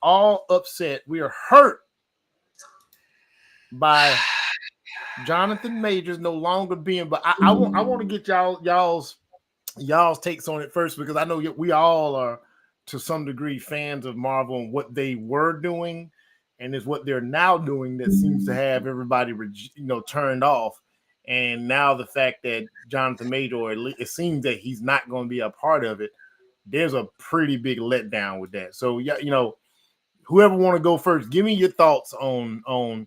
all upset. We are hurt by Johnathan Majors no longer being. But I want to get y'all's takes on it first, because I know we all are to some degree fans of Marvel and what they were doing, and is what they're now doing that seems to have everybody turned off. And now the fact that Johnathan Major, it seems that he's not going to be a part of it. There's a pretty big letdown with that. So yeah, whoever want to go first, give me your thoughts on.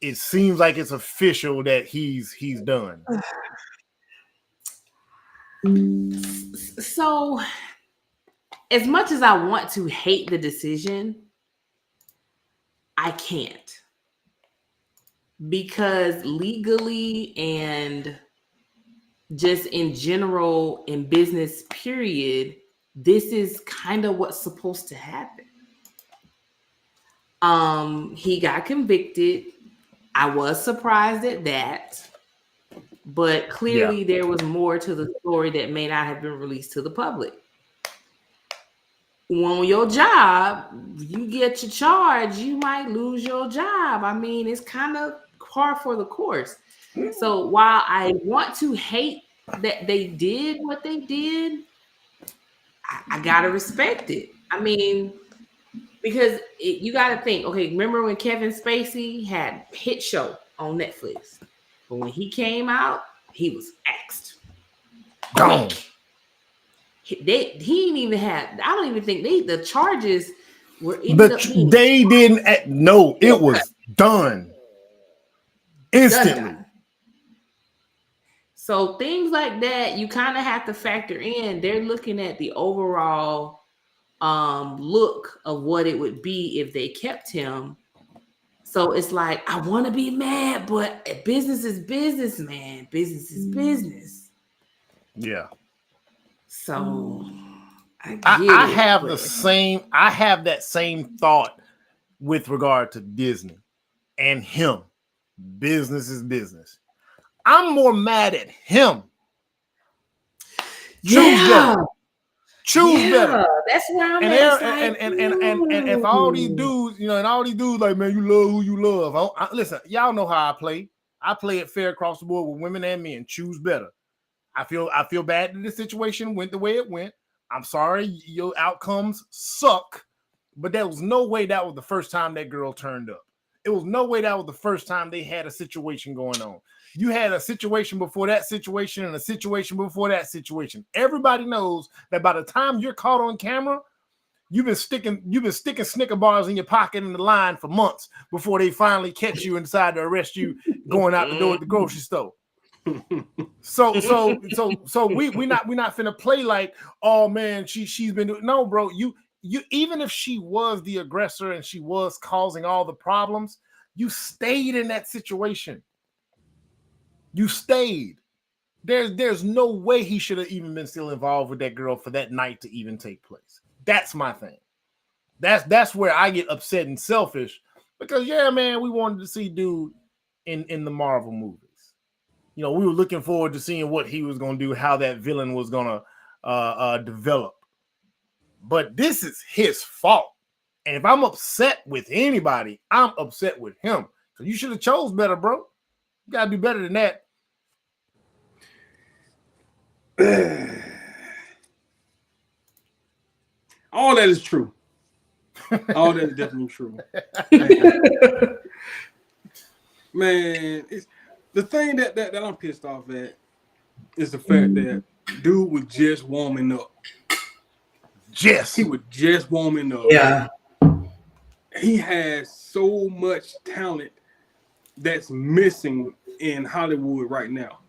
It seems like it's official that he's done. So, as much as I want to hate the decision, I can't, because legally and just in general in business period, this is kind of what's supposed to happen. He got convicted. I was surprised at that, but clearly there was more to the story that may not have been released to the public. On your job, you get your charge, you might lose your job. I mean, it's kind of par for the course. So while I want to hate that they did what they did, I gotta respect it. I mean, because you got to think, okay, remember when Kevin Spacey had Hit Show on Netflix? But when he came out, he was axed. Gone. He didn't even have, I don't even think the charges were they didn't no, it was done instantly. Done. So things like that, you kind of have to factor in. They're looking at the overall look of what it would be if they kept him. So it's like, I want to be mad, but business is business, man. Business is business. Yeah. So I have that same thought with regard to Disney and him. Business is business. I'm more mad at him. Choose better. That's where I'm at. And if all these dudes, and all these dudes like, man, you love who you love. Listen, y'all know how I play. I play it fair across the board with women and men. Choose better. I feel bad that this situation went the way it went. I'm sorry, your outcomes suck, but there was no way that was the first time that girl turned up. It was no way that was the first time they had a situation going on. You had a situation before that situation and a situation before that situation. Everybody knows that by the time you're caught on camera, you've been sticking Snicker bars in your pocket in the line for months before they finally catch you and decide to arrest you going out the door at the grocery store. So we're not finna play like, oh man, she's been doing. No, bro, you even if she was the aggressor and she was causing all the problems, you stayed in that situation. You stayed. There's no way he should have even been still involved with that girl for that night to even take place. That's my thing. That's where I get upset and selfish, because yeah, man, we wanted to see dude in the Marvel movies. We were looking forward to seeing what he was going to do, how that villain was going to develop. But this is his fault. And if I'm upset with anybody, I'm upset with him. So you should have chose better, bro. You got to do better than that. All that is true. All that is definitely true. Man, it's the thing that I'm pissed off at is the fact that dude was just warming up. He was just warming up. Yeah. He has so much talent that's missing in Hollywood right now.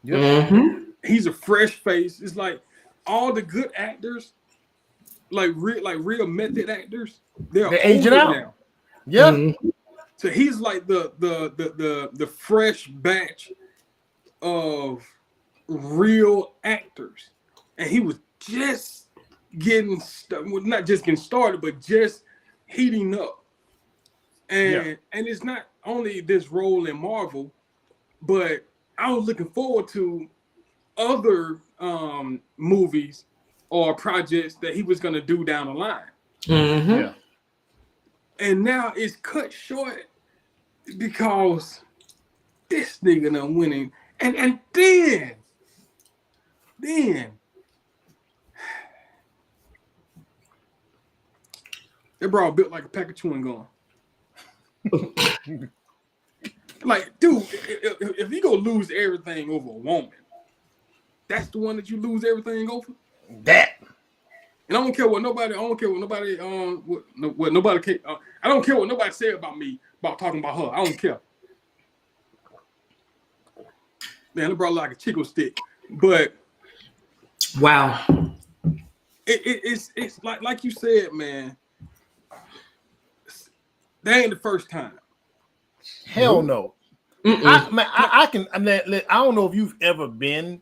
Mm-hmm. He's a fresh face. It's like all the good actors, like real method actors, they're aging out now. Yeah. Mm-hmm. So he's like the fresh batch of real actors, and he was just not just getting started, but just heating up. And it's not only this role in Marvel, but I was looking forward to other movies or projects that he was going to do down the line. Mm-hmm. Yeah. And now it's cut short because this nigga done winning. And then they brought built like a pack of chewing gum. Like, dude, if you go lose everything over a woman, that's the one that you lose everything over. That. And I don't care what nobody. I don't care what nobody. What nobody. I don't care what nobody said about me about talking about her. I don't care. Man, it brought like a chickle stick, but wow, it's like you said, man. That ain't the first time. Hell no. I don't know if you've ever been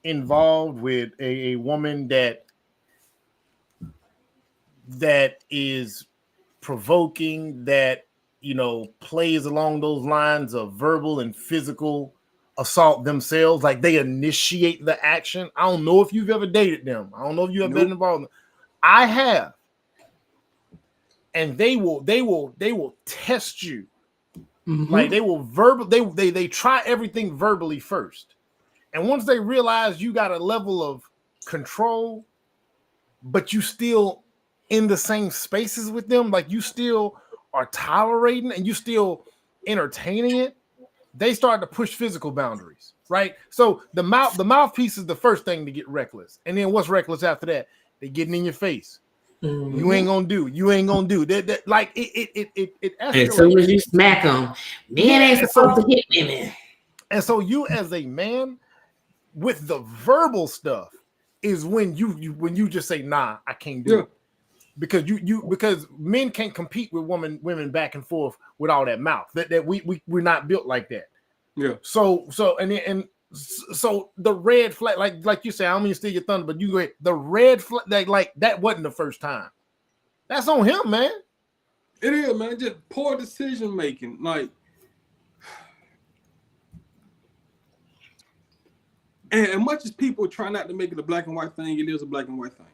involved with a woman that is provoking, that, you know, plays along those lines of verbal and physical assault themselves, like they initiate the action. I don't know if you've ever dated them. I don't know if you have been involved. I have. And they will test you. Mm-hmm. Like they will they try everything verbally first. And once they realize you got a level of control, but you still in the same spaces with them, like you still are tolerating and you still entertaining it, they start to push physical boundaries, right? So the mouthpiece is the first thing to get reckless. And then what's reckless after that? They getting in your face. Mm-hmm. You ain't gonna do. That like it escalates. As soon as you smack them, men ain't supposed to hit women. And so you as a man with the verbal stuff is when you just say, nah, I can't do it. Because because men can't compete with women back and forth with all that mouth. That we're not built like that. Yeah. So the red flag, like you say, I don't mean to steal your thunder, but you go ahead. The red flag, like that wasn't the first time. That's on him, man. It is, man. Just poor decision making. Like, and as much as people try not to make it a black and white thing, it is a black and white thing.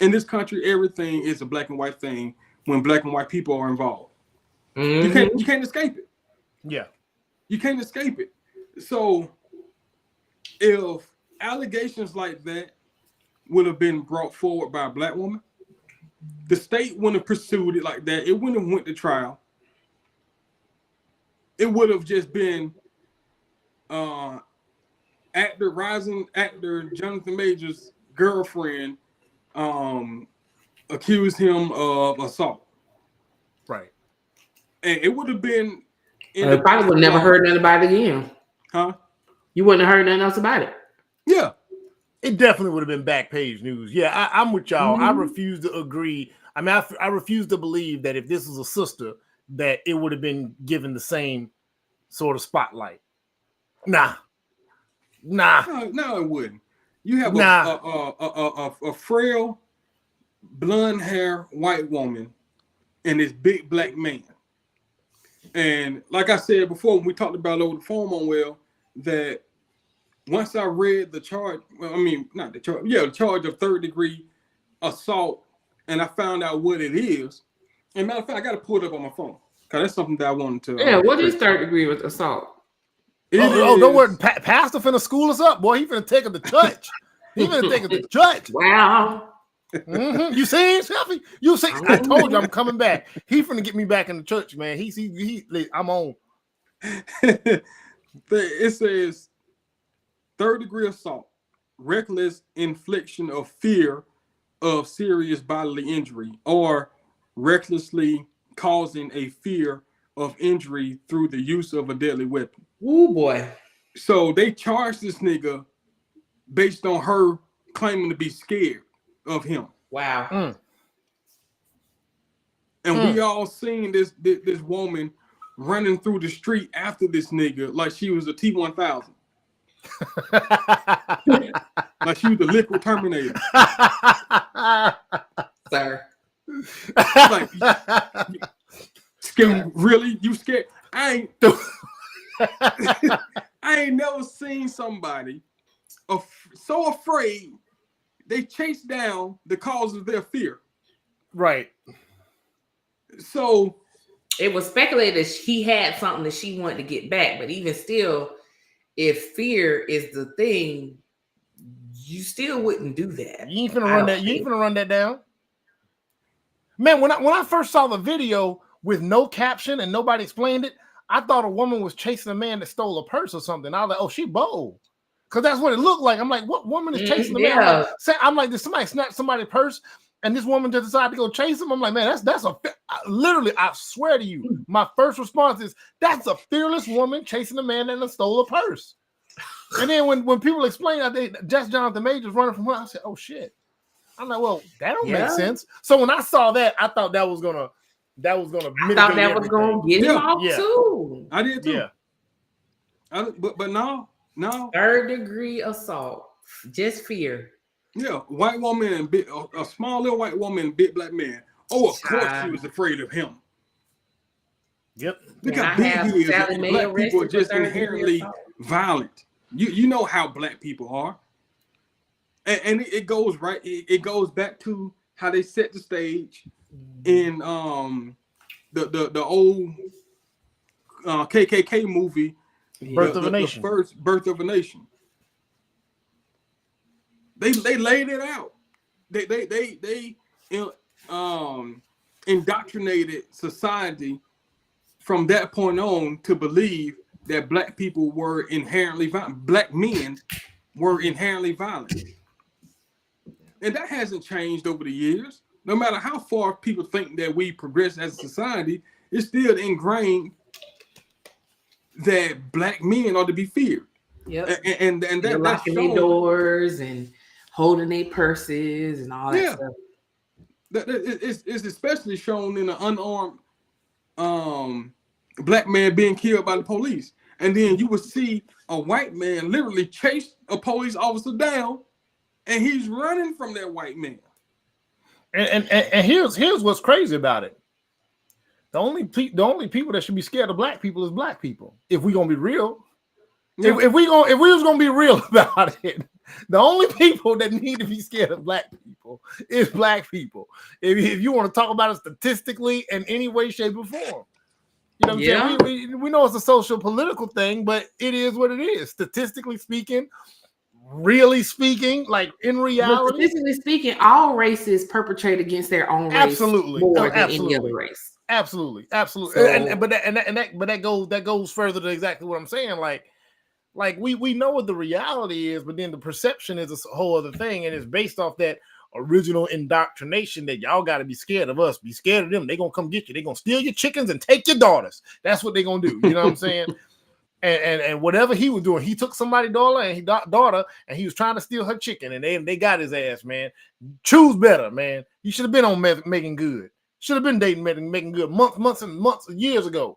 In this country, everything is a black and white thing when black and white people are involved. Mm-hmm. You can't escape it. Yeah. You can't escape it. So if allegations like that would have been brought forward by a black woman, the state wouldn't have pursued it like that. It wouldn't have went to trial. It would have just been rising actor Johnathan Majors' girlfriend accused him of assault. Right. And it would have been. You probably would have never heard nothing about it again. Huh? You wouldn't have heard nothing else about it. Yeah. It definitely would have been back page news. Yeah, I'm with y'all. Mm-hmm. I refuse to agree. I mean, I refuse to believe that if this was a sister, that it would have been given the same sort of spotlight. Nah. No, it wouldn't. You have a frail, blonde hair white woman and this big black man. And like I said before, when we talked about over the phone on that once I read the charge, the charge of third-degree assault, and I found out what it is. And matter of fact, I got to pull it up on my phone because that's something that I wanted to. Yeah, what is third-degree with assault? Don't worry, Pastor finna school us up, boy. He finna take us to church. He finna take us to church. Wow. Mm-hmm. You see, Shelby? You see? I told you I'm coming back. He finna get me back in the church, man. I'm on. It says third-degree assault, reckless infliction of fear of serious bodily injury, or recklessly causing a fear of injury through the use of a deadly weapon. Ooh, boy. So they charged this nigga based on her claiming to be scared of him. Wow. Mm. And we all seen this woman running through the street after this nigga like she was a T-1000. Like she was the liquid Terminator. Sir. Like, scared? Really? You scared? I ain't never seen somebody so afraid they chase down the cause of their fear. Right. So it was speculated that he had something that she wanted to get back, but even still, if fear is the thing, you still wouldn't do that. You ain't finna run that. You ain't finna run that down. Man, when I first saw the video with no caption and nobody explained it, I thought a woman was chasing a man that stole a purse or something. I was like, oh, she bold. Because that's what it looked like. I'm like, what woman is chasing a man? I'm like, did somebody snatch somebody's purse and this woman just decided to go chase him? I'm like, man, that's literally, I swear to you, my first response is, that's a fearless woman chasing a man that stole a purse. And then when people explain, I think just Johnathan Majors running from her, I said, oh shit. I'm like, well, that don't make sense. So when I saw that, I thought that was gonna mitigate I thought that was gonna get him off too. I did too. Yeah. But no. 3rd degree assault, just fear. Yeah, white woman and a small little white woman and big black man. Oh, of course she was afraid of him. Yep. Look how big he is. And black people are just inherently violent. You know how black people are. And it goes right. It goes back to how they set the stage in the old KKK movie, Birth of a Nation. The first Birth of a Nation. They laid it out. They indoctrinated society from that point on to believe that black people were inherently violent. Black men were inherently violent. And that hasn't changed over the years. No matter how far people think that we progress as a society, it's still ingrained that black men ought to be feared. Yep. And they're locking their doors and holding their purses and all that stuff. It's especially shown in an unarmed black man being killed by the police. And then you would see a white man literally chase a police officer down, and he's running from that white man. And here's what's crazy about it. The only people that should be scared of black people is black people. If we're gonna be real, if we was gonna be real about it, the only people that need to be scared of black people is black people. If you want to talk about it statistically in any way, shape, or form. You know what I'm saying? We know it's a social political thing, but it is what it is. Statistically speaking, really speaking, like in reality. But statistically speaking, all races perpetrate against their own race absolutely more than any other race. Absolutely. So, but that goes further to exactly what I'm saying. Like we know what the reality is, but then the perception is a whole other thing, and it's based off that original indoctrination that y'all got to be scared of us, be scared of them. They're gonna come get you. They're gonna steal your chickens and take your daughters. That's what they're gonna do. You know what I'm saying? And whatever he was doing, he took somebody's daughter and he was trying to steal her chicken, and they got his ass, man. Choose better, man. You should have been on Making Good. Should have been dating Making Good months and years ago.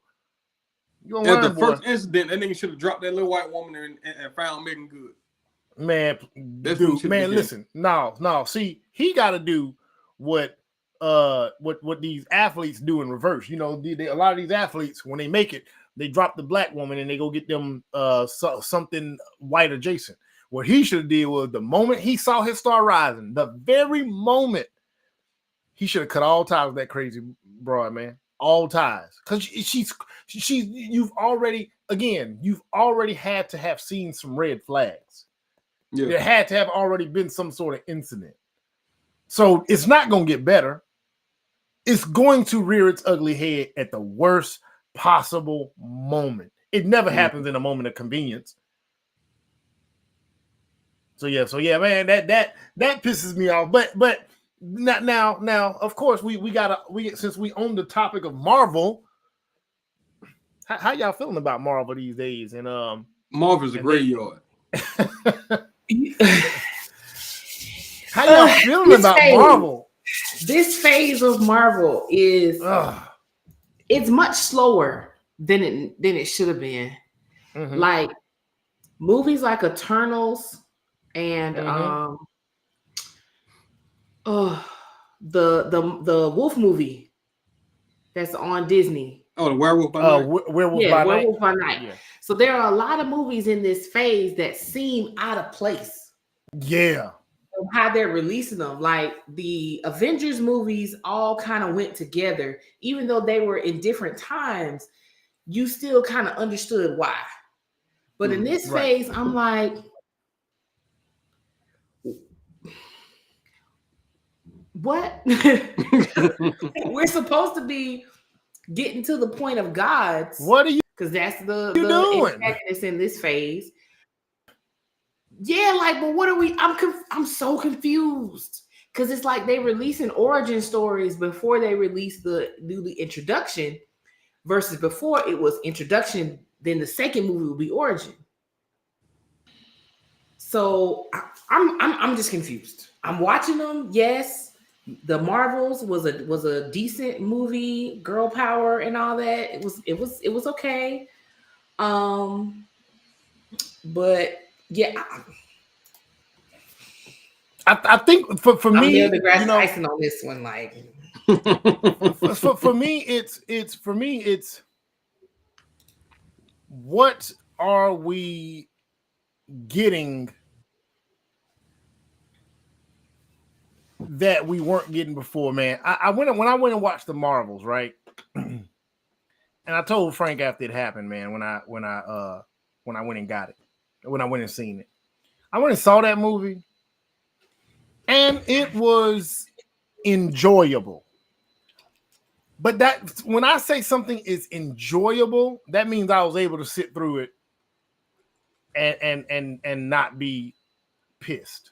You at the first incident, that nigga should have dropped that little white woman and found Making Good. Man, dude, man, listen, no. See, he got to do what these athletes do in reverse. You know, a lot of these athletes, when they make it, they drop the black woman and they go get them something white adjacent. What he should have did was the moment he saw his star rising, the very moment, he should have cut all ties with that crazy broad, man. All ties. Because you've already had to have seen some red flags. Yeah. There had to have already been some sort of incident. So it's not going to get better. It's going to rear its ugly head at the worst possible moment. It never happens in a moment of convenience. So yeah, man, that pisses me off. But now, of course, we since we own the topic of Marvel. How y'all feeling about Marvel these days? And Marvel's a graveyard. How y'all feeling about Marvel? This phase of Marvel is it's much slower than it should have been. Mm-hmm. Like movies like Eternals and the Wolf movie that's on Disney. Oh, the Werewolf by Night. Werewolf by Night. Yeah. So there are a lot of movies in this phase that seem out of place. Yeah. of how they're releasing them. Like the Avengers movies all kind of went together, even though they were in different times. You still kind of understood why. But in this phase, I'm like, what? We're supposed to be getting to the point of gods. What are you? Because that's the doing? antagonist in this phase. Yeah, like, but what are we? I'm so confused because it's like they releasing origin stories before they release the newly introduction, versus before it was introduction. Then the second movie will be origin. So I'm just confused. I'm watching them. Yes, the Marvels was a decent movie, girl power and all that. It was okay. But yeah, I think for me, Neil deGrasse Tyson on this one. Like, for me, it's what are we getting that we weren't getting before, man? When I went and watched the Marvels, right? And I told Frank after it happened, man, when I went and got it, when I went and seen it, I went and saw that movie, and it was enjoyable. But that when I say something is enjoyable, that means I was able to sit through it and not be pissed.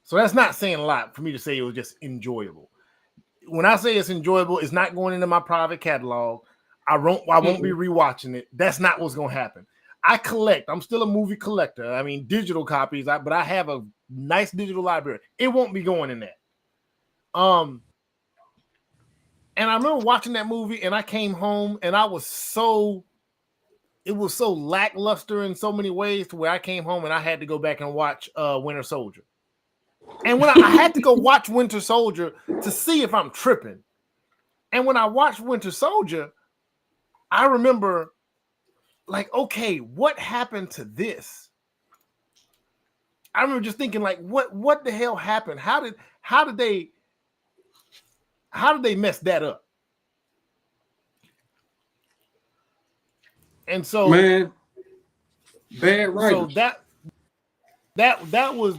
So that's not saying a lot for me to say it was just enjoyable. When I say it's enjoyable, it's not going into my private catalog. I won't be rewatching it. That's not what's going to happen. I collect. I'm still a movie collector. I mean, digital copies, but I have a nice digital library. It won't be going in that. And I remember watching that movie, and I came home, and it was so lackluster in so many ways to where I came home and I had to go back and watch Winter Soldier. And when I had to go watch Winter Soldier to see if I'm tripping. And when I watched Winter Soldier, I remember like, okay, what happened to this? I remember just thinking like, what the hell happened? How did they mess that up? And so, man, bad writing. So that was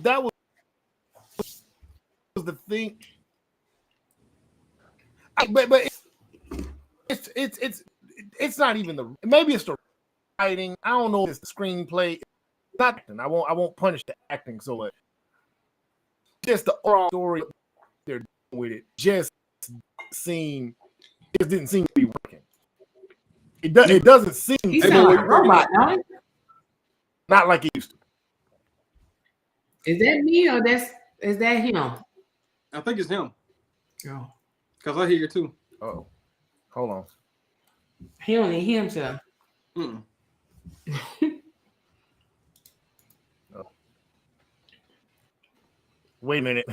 the thing. But it's not even the, maybe it's the writing. I don't know if it's the screenplay. It's not, I won't punish the acting so much. Just the overall story they're doing with it just didn't seem to be working. It doesn't seem. He sounds like a robot, don't it? Not like it used to. Is that me or is that him? I think it's him. Oh. Because I hear it too. Oh, hold on. He only hear himself. Oh. Wait a minute.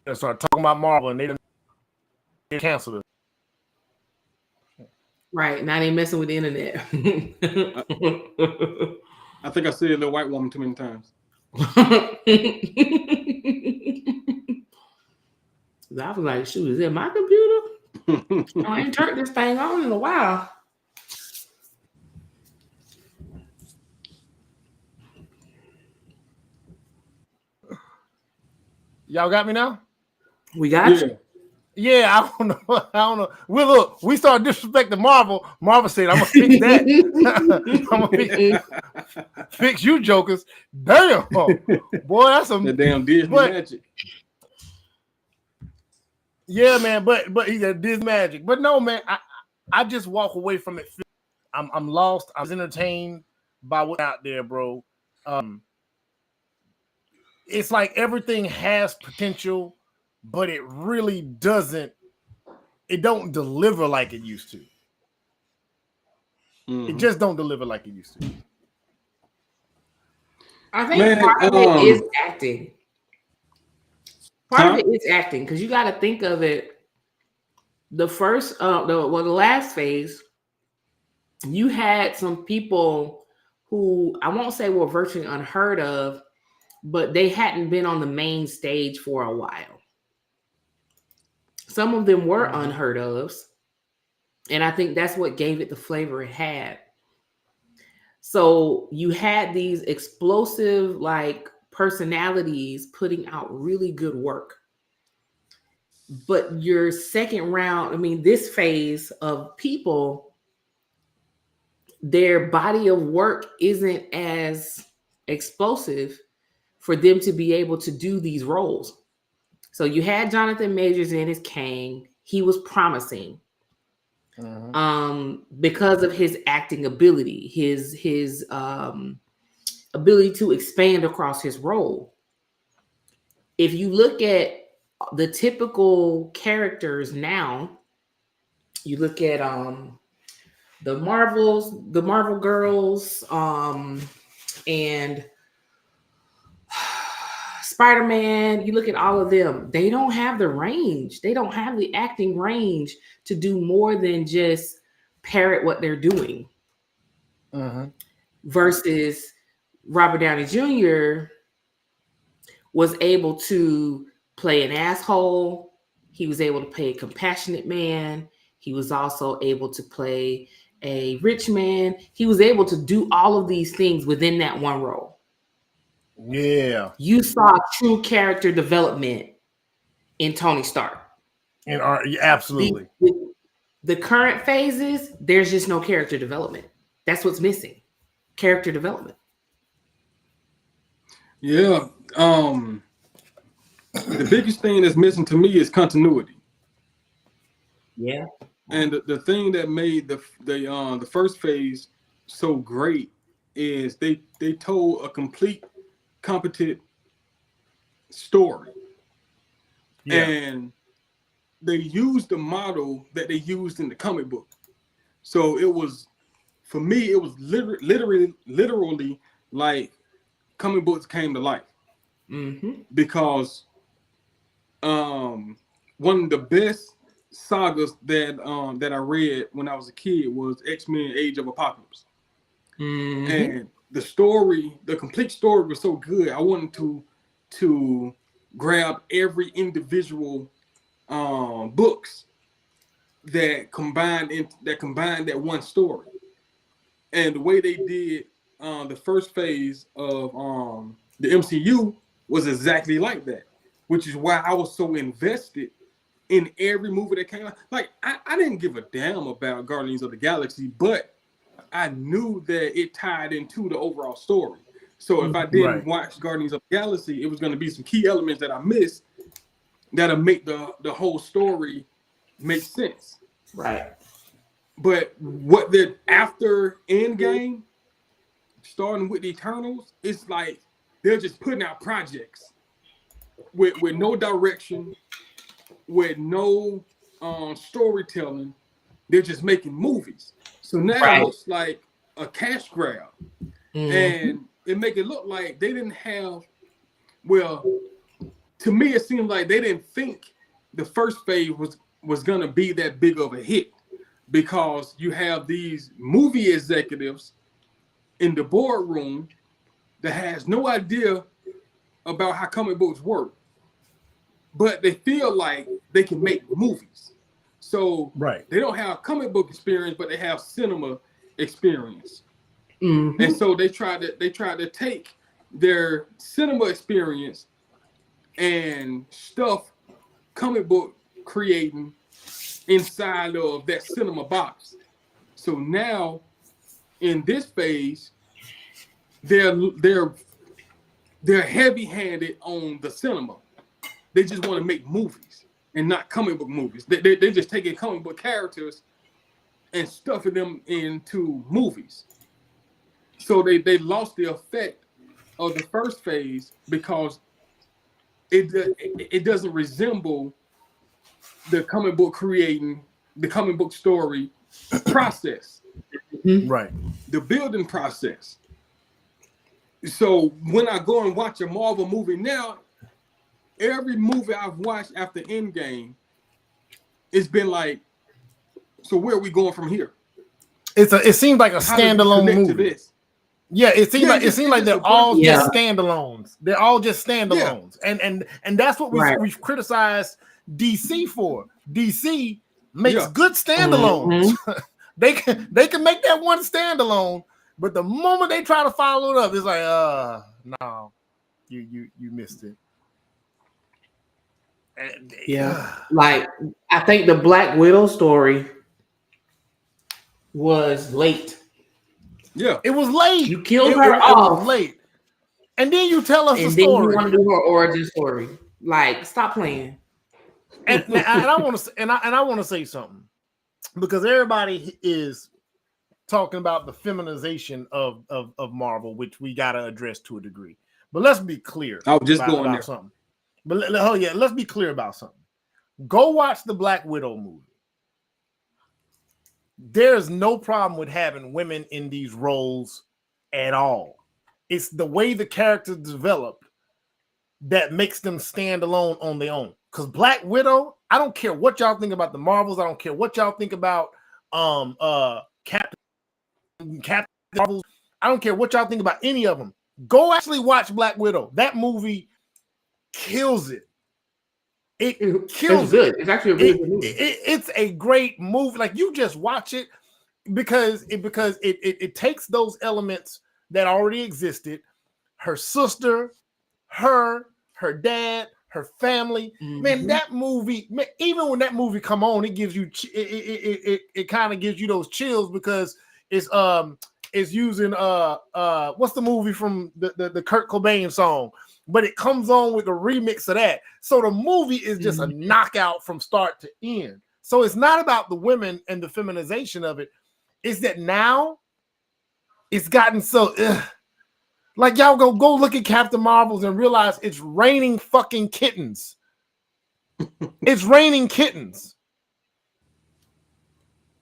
They start talking about Marvel and they canceled it. Right, now they messing with the internet. I think I said little white woman too many times. I was like, shoot, is that my computer? I ain't turned this thing on in a while. Y'all got me now? We got you. Yeah, I don't know. We started disrespecting Marvel. Marvel said, I'm gonna fix that. I'm gonna fix you jokers. Damn. Boy, that's some the damn Disney magic. Yeah, man, but he said Disney magic. But no, man, I just walk away from it. I'm lost. I was entertained by what's out there, bro. It's like everything has potential, but it really doesn't. It don't deliver like it used to. Mm-hmm. It just don't deliver like it used to. I think part of it is acting. Part of it is acting because you got to think of it. The first, the last phase, you had some people who I won't say were virtually unheard of, but they hadn't been on the main stage for a while. Some of them were unheard of, and I think that's what gave it the flavor it had. So you had these explosive like personalities putting out really good work. But your second round, I mean, this phase of people, their body of work isn't as explosive for them to be able to do these roles. So you had Johnathan Majors in as Kang. He was promising because of his acting ability, his ability to expand across his role. If you look at the typical characters now, you look at the Marvel girls, and Spider-Man, you look at all of them, they don't have the range. They don't have the acting range to do more than just parrot what they're doing. Versus Robert Downey Jr. was able to play an asshole. He was able to play a compassionate man. He was also able to play a rich man. He was able to do all of these things within that one role. Yeah. You saw true character development in Tony Stark. And absolutely. The current phases, there's just no character development. That's what's missing. Character development. Yeah. The biggest thing that's missing to me is continuity. Yeah. And the thing that made the first phase so great is they told a complete, competent story. Yeah. And they used the model that they used in the comic book. So it was, for me, it was literally like comic books came to life. Because one of the best sagas that I read when I was a kid was X-Men Age of Apocalypse. And the complete story was so good. I wanted to grab every individual books that combined that one story. And the way they did the first phase of the MCU was exactly like that, which is why I was so invested in every movie that came out. Like, I didn't give a damn about Guardians of the Galaxy, but I knew that it tied into the overall story. So if I didn't watch Guardians of the Galaxy, it was going to be some key elements that I missed that'll make the whole story make sense. Right. But what the after Endgame, starting with the Eternals, it's like they're just putting out projects with no direction, with no storytelling. They're just making movies. So now it looks like a cash grab. And it make it look like they didn't have, well, to me it seemed like they didn't think the first phase was gonna be that big of a hit, because you have these movie executives in the boardroom that has no idea about how comic books work, but they feel like they can make movies. So they don't have comic book experience, but they have cinema experience. And so they try to take their cinema experience and stuff comic book creating inside of that cinema box. So now in this phase, they're heavy-handed on the cinema. They just want to make movies and not comic book movies. They just taking comic book characters and stuffing them into movies. So they lost the effect of the first phase because it doesn't resemble the comic book creating, the comic book story process. The building process. So when I go and watch a Marvel movie now, every movie I've watched after Endgame, it's been like, so where are we going from here? It seems like a standalone movie. Yeah, it seems like they're all just standalones. They're all just standalones, and that's what we've criticized DC for. DC makes good standalones. They can make that one standalone, but the moment they try to follow it up, it's like, no, you missed it. And, like I think the Black Widow story was late. Yeah, it was late. You killed her off. It was late, and then you tell us and the then story. You want to do her origin story? Like, stop playing. And I want to say something, because everybody is talking about the feminization of Marvel, which we got to address to a degree. But let's be clear. I was just going there. Something. But let's be clear about something. Go watch the Black Widow movie. There's no problem with having women in these roles at all. It's the way the characters develop that makes them stand alone on their own. Because Black Widow, I don't care what y'all think about the Marvels. I don't care what y'all think about Captain Marvels. I don't care what y'all think about any of them. Go actually watch Black Widow. That movie kills it. It kills it's good. It's actually a really good movie. It's a great movie. Like, you just watch it because it takes those elements that already existed. Her sister, her dad, her family. Man, that movie, even when that movie come on, it gives you it kind of gives you those chills, because it's using what's the movie from the Kurt Cobain song? But it comes on with a remix of that. So the movie is just a knockout from start to end. So it's not about the women and the feminization of it. It's that now it's gotten so like, y'all go look at Captain Marvels and realize it's raining fucking kittens. It's raining kittens.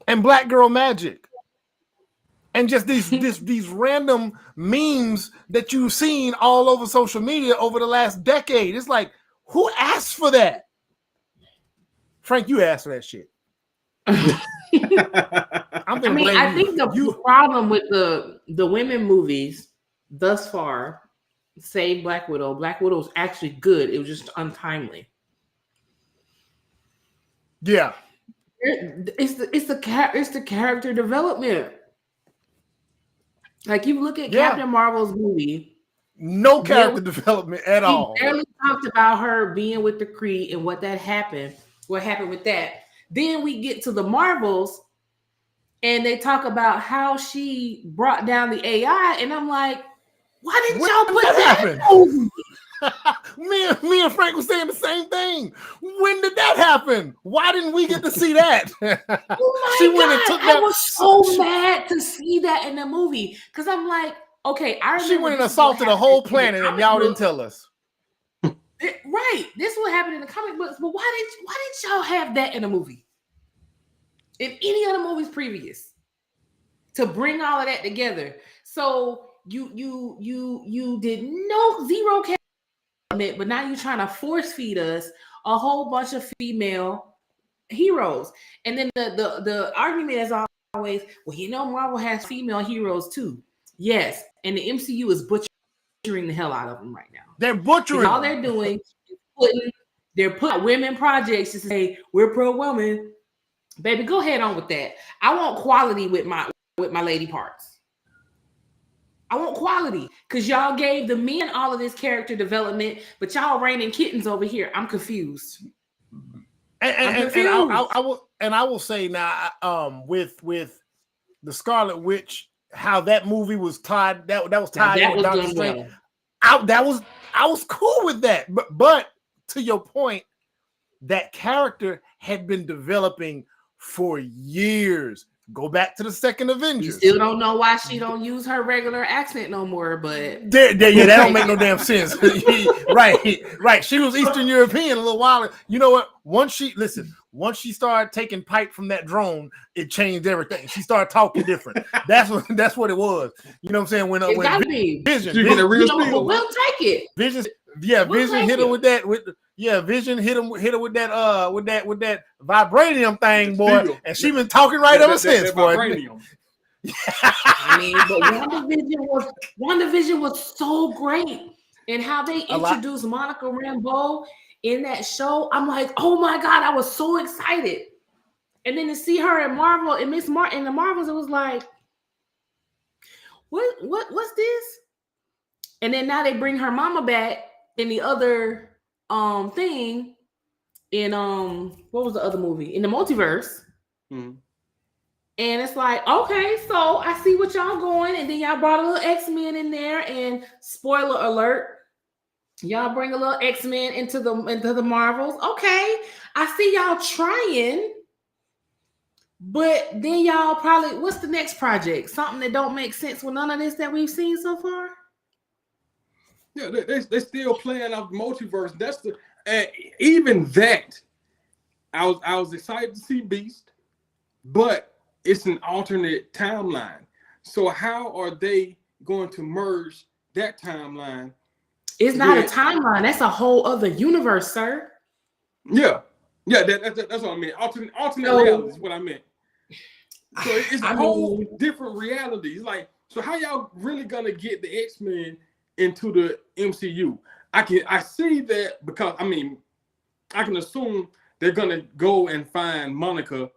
And Black Girl Magic. And just these random memes that you've seen all over social media over the last decade. It's like, who asked for that? Frank, you asked for that shit. I think the problem with the women movies thus far, say Black Widow. Black Widow is actually good. It was just untimely. Yeah, it's the character development. Like, you look at Captain Marvel's movie, no character development at all. He barely talked about her being with the Kree and what happened with that. Then we get to the Marvels, and they talk about how she brought down the AI, and I'm like, why didn't y'all put that happen? Me and Frank was saying the same thing. When did that happen? Why didn't we get to see that? Oh my God. I was so mad to see that in the movie, because I'm like, okay, I remember she went and assaulted the whole planet, and y'all didn't tell us. Right, this is what happened in the comic books, but why did y'all have that in a movie? In any other movies previous, to bring all of that together? So you did zero character, but now you're trying to force feed us a whole bunch of female heroes, and then the argument is always, well, Marvel has female heroes too. Yes, and the MCU is butchering the hell out of them right now. They're butchering. All they're doing is putting women projects to say we're pro women. Baby, go ahead on with that. I want quality with my lady parts. I want quality, because y'all gave the men all of this character development, but y'all raining kittens over here. I'm confused. And I will say now, with the Scarlet Witch, how that movie was tied. That was tied in with Doctor Strange. Well. I was cool with that, but to your point, that character had been developing for years. Go back to the second Avengers. You still don't know why she don't use her regular accent no more, but that don't make no damn sense. Right. She was Eastern European a little while. You know what? Once she started taking pipe from that drone, it changed everything. She started talking different. That's what it was. You know what I'm saying? When Vision we'll take it. Vision hit her with that. Vision hit her with that vibranium thing, boy, and she been talking right ever since, boy. I mean, but WandaVision was so great, and how they introduced Monica Rambeau in that show. I'm like, oh my God, I was so excited. And then to see her in Marvel and Miss Martin in the Marvels, it was like, what's this? And then now they bring her mama back in the other thing in what was the other movie? In the multiverse. Mm-hmm. And it's like, okay, so I see what y'all going, and then y'all brought a little X-Men in there, and spoiler alert, y'all bring a little X-Men into the Marvels. Okay, I see y'all trying, but then y'all probably, what's the next project? Something that don't make sense with none of this that we've seen so far? Yeah, they still playing off multiverse. That's the even that. I was excited to see Beast, but it's an alternate timeline. So how are they going to merge that timeline? It's not a timeline. That's a whole other universe, sir. Yeah. That's what I meant. Alternate reality is what I meant. So it's a whole different reality. It's like, so how y'all really gonna get the X-Men into the MCU? I see that because I can assume they're gonna go and find Monica.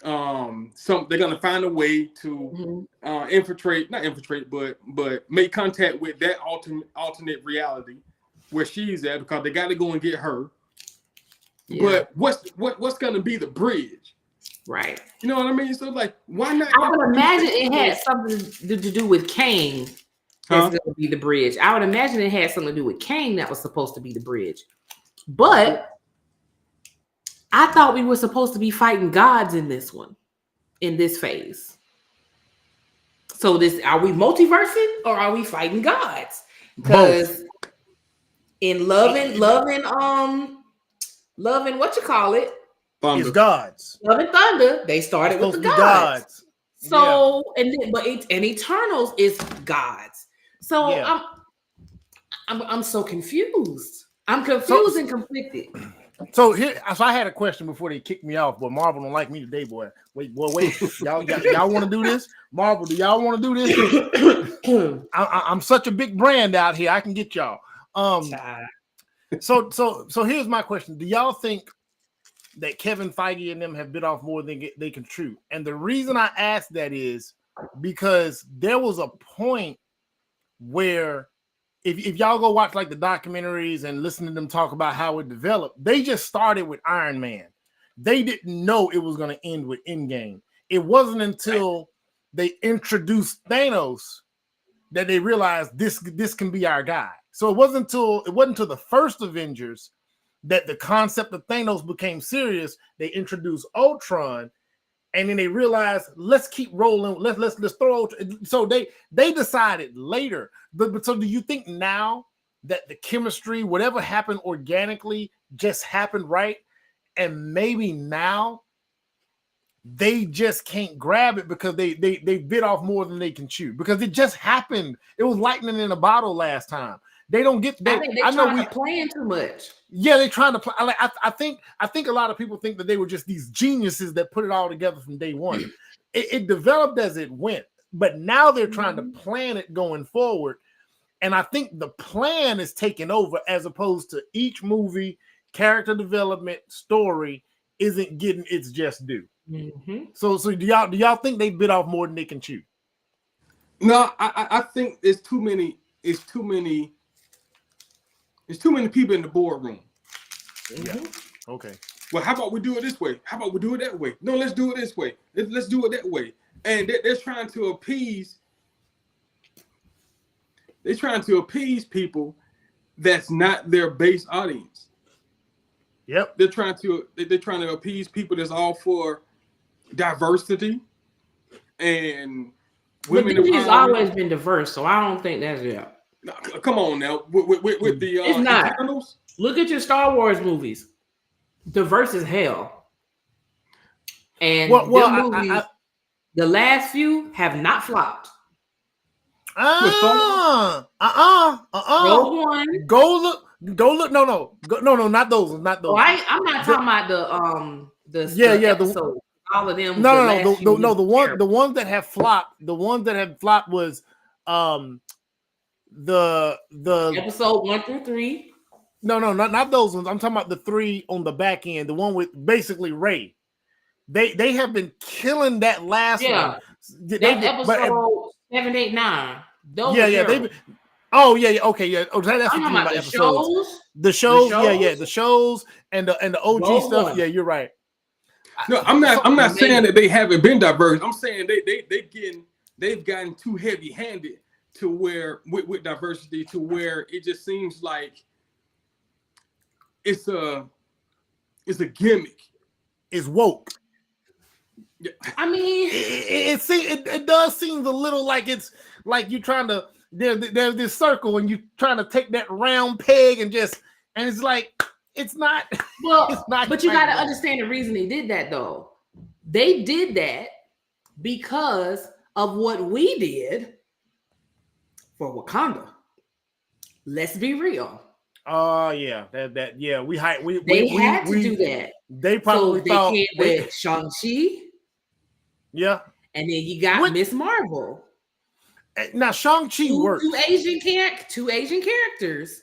They're gonna find a way to not infiltrate, but make contact with that alternate reality where she's at, because they got to go and get her. Yeah. But what's gonna be the bridge? Right. You know what I mean? So like, why not? I would imagine it had something to do with Kang. That's gonna be the bridge. I would imagine it had something to do with Kang that was supposed to be the bridge. But I thought we were supposed to be fighting gods in this one, in this phase. So are we multiversing or are we fighting gods? Because in loving what you call it, Thunder. It's gods. Love and Thunder, they started with the gods. So and Eternals is gods. So I'm so confused. I'm confused and conflicted. So I had a question before they kicked me off, but Marvel don't like me today, boy. Wait. Y'all want to do this? Marvel, do y'all want to do this? I'm such a big brand out here. I can get y'all. So here's my question. Do y'all think that Kevin Feige and them have bit off more than they can chew? And the reason I ask that is because there was a point where if y'all go watch like the documentaries and listen to them talk about how it developed, they just started with Iron Man. They didn't know it was going to end with Endgame. It wasn't until they introduced Thanos that they realized this can be our guy. So it wasn't until the first Avengers that the concept of Thanos became serious. They introduced Ultron, and then they realized, let's keep rolling. Let's throw. So they decided later. But so do you think now that the chemistry, whatever happened organically, just happened right, and maybe now they just can't grab it because they bit off more than they can chew, because it just happened. It was lightning in a bottle last time. They don't get. I think they're trying to plan too much. Yeah, they're trying to play. I think a lot of people think that they were just these geniuses that put it all together from day one. It developed as it went, but now they're trying to plan it going forward. And I think the plan is taking over, as opposed to each movie, character development, story isn't getting its just due. Mm-hmm. So do y'all think they bit off more than they can chew? No, I think it's too many people in the boardroom. Yeah. Okay. Well, how about we do it this way? How about we do it that way? No, let's do it this way. Let's do it that way. And they're trying to appease. They're trying to appease people that's not their base audience. Yep. They're trying to appease people that's all for diversity and women. But Disney's always been diverse, so I don't think that's No, come on now, with the it's not. Eternals? Look at your Star Wars movies, diverse as hell, and movies, the last few have not flopped. Rogue One. Go look. No, not those. Oh, I'm not talking about the episode. all of them. No. The ones that have flopped. The ones that have flopped was the episode 1 through 3. No, not those ones. I'm talking about the 3 on the back end. The one with basically Ray. They have been killing that last one. That's episode 7, 8, 9. Those okay, yeah. Oh, that's what you mean by episodes. The shows, the shows and the OG those stuff. Ones. Yeah, you're right. No, I'm not saying that they haven't been diverse. I'm saying they've gotten too heavy-handed to where with diversity to where it just seems like it's a gimmick. It's woke. I mean, it does seem a little like it's like you're trying to there's this circle and you're trying to take that round peg and it's like it's not. Well, it's not. But you got to understand the reason they did that though. They did that because of what we did for Wakanda. Let's be real. Oh yeah, that we had to do that. They probably thought they came with Shang-Chi. Yeah, and then you got Miss Marvel. Now Shang-Chi works. Two Asian characters,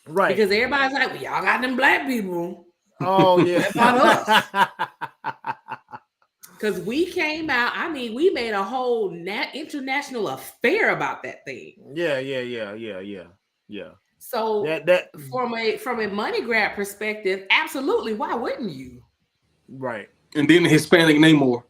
right? Because everybody's like, well, y'all got them black people. Oh yeah, that's not us. Because we came out. I mean, we made a whole international affair about that thing. Yeah. So that from a money grab perspective, absolutely. Why wouldn't you? Right. And then the Hispanic Namor.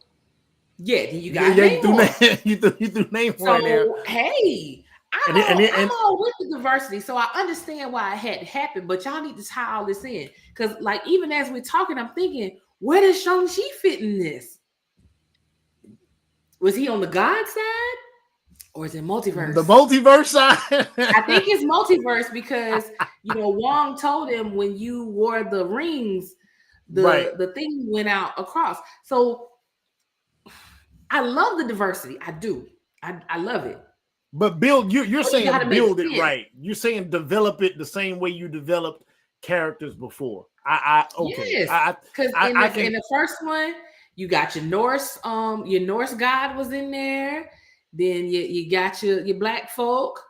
Yeah, you got Namor. You threw Namor right there. Hey, I'm all with the diversity, so I understand why it had to happen. But y'all need to tie all this in, because like even as we're talking, I'm thinking, where does Shang-Chi fit in this? Was he on the God side? Or is it multiverse? The multiverse side? I think it's multiverse because Wong told him when you wore the rings, the thing went out across. So I love the diversity. I do. I love it. But you're saying build it right. You're saying develop it the same way you developed characters before. Okay. Yes. Because in the first one, you got your Norse god was in there. Then you got your black folk.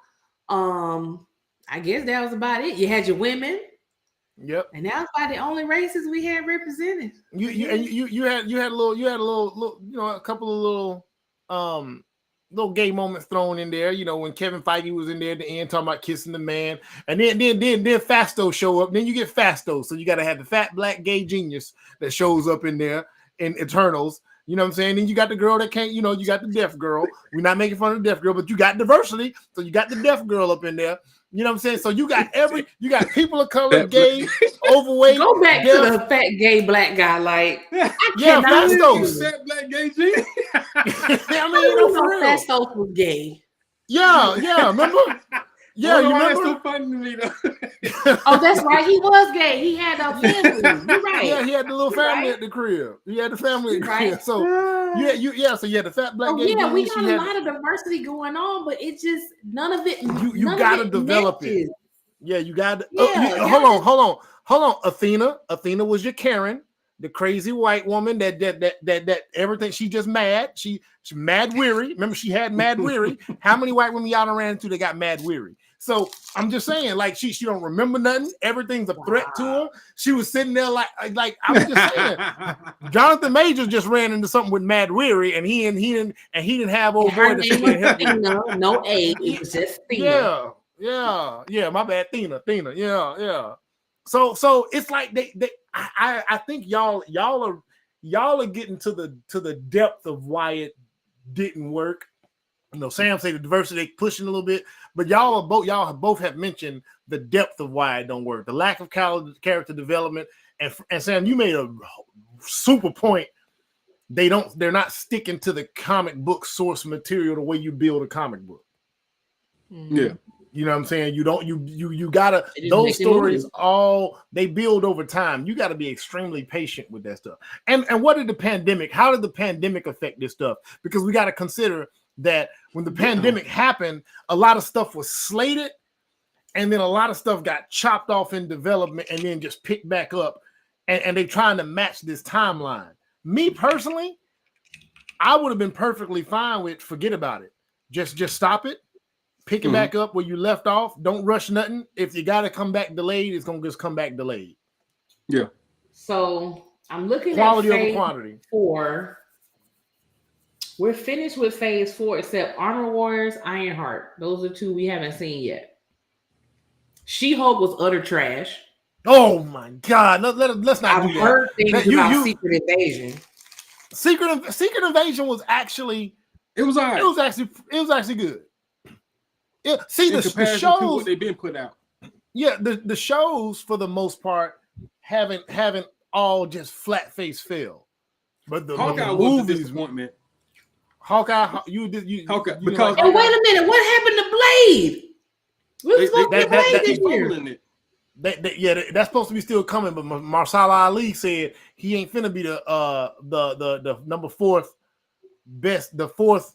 I guess that was about it. You had your women. Yep. And that was about the only races we had represented. You had a couple of little gay moments thrown in there. When Kevin Feige was in there at the end talking about kissing the man, and then Fasto show up. Then you get Fasto, so you got to have the fat black gay genius that shows up in there in Eternals. You know what I'm saying? Then you got the girl that can't, you got the deaf girl. We're not making fun of the deaf girl, but you got diversity. So you got the deaf girl up in there. You know what I'm saying? So you got people of color, gay, overweight. Go back to the fat gay black guy. Like, Fastos. Fat black gay G. I mean, Fastos was gay. Yeah, remember? Yeah, you remember? That's so funny to me, though. Oh, that's right. He was gay. He had a family. You're right. Yeah, he had the little family at the crib. He had the family at the crib. So so you had the fat black gay. Yeah, we got a lot of diversity going on, but it just none of it. You gotta develop it. Yeah, you got to. Hold on. Athena was your Karen, the crazy white woman that everything. She just mad. She's mad weary. Remember, she had mad weary. How many white women y'all done ran into that got mad weary? So I'm just saying, like she don't remember nothing. Everything's a threat to her. She was sitting there like I'm just saying. Johnathan Majors just ran into something with Mad Weary, and he didn't have old boy to sit him. No A, it was just Thena. Yeah. My bad, Thena. Yeah. So it's like I think y'all are getting to the depth of why it didn't work. Sam say the diversity they pushing a little bit, but y'all both have mentioned the depth of why it don't work, the lack of character development, and Sam, you made a super point. They're not sticking to the comic book source material the way you build a comic book. Yeah. You know what I'm saying? You gotta, those stories they build over time. You gotta be extremely patient with that stuff. And how did the pandemic affect this stuff? Because we gotta consider that when the pandemic happened, a lot of stuff was slated, and then a lot of stuff got chopped off in development and then just picked back up, and they're trying to match this timeline. Me personally, I would have been perfectly fine with forget about it. Just stop it. Pick it back up where you left off. Don't rush nothing. If you got to come back delayed, it's going to just come back delayed. Yeah. So I'm looking quality at over phase quantity. 4. We're finished with phase 4 except Armor Warriors, Ironheart. Those are 2 we haven't seen yet. She-Hulk was utter trash. Oh my God. Let's not do that. I've heard things about Secret Invasion. Secret Invasion was actually It was all right. It was actually good. See, in the comparison shows to what they've been put out. Yeah, the shows for the most part haven't all just flat face fail. But the Hawkeye movies, was a disappointment. Hawkeye, Hawkeye, you because and wait a minute, what happened to Blade? We were supposed to get Blade this year. That's supposed to be still coming, but Marsala Ali said he ain't finna be the number 4th best, the 4th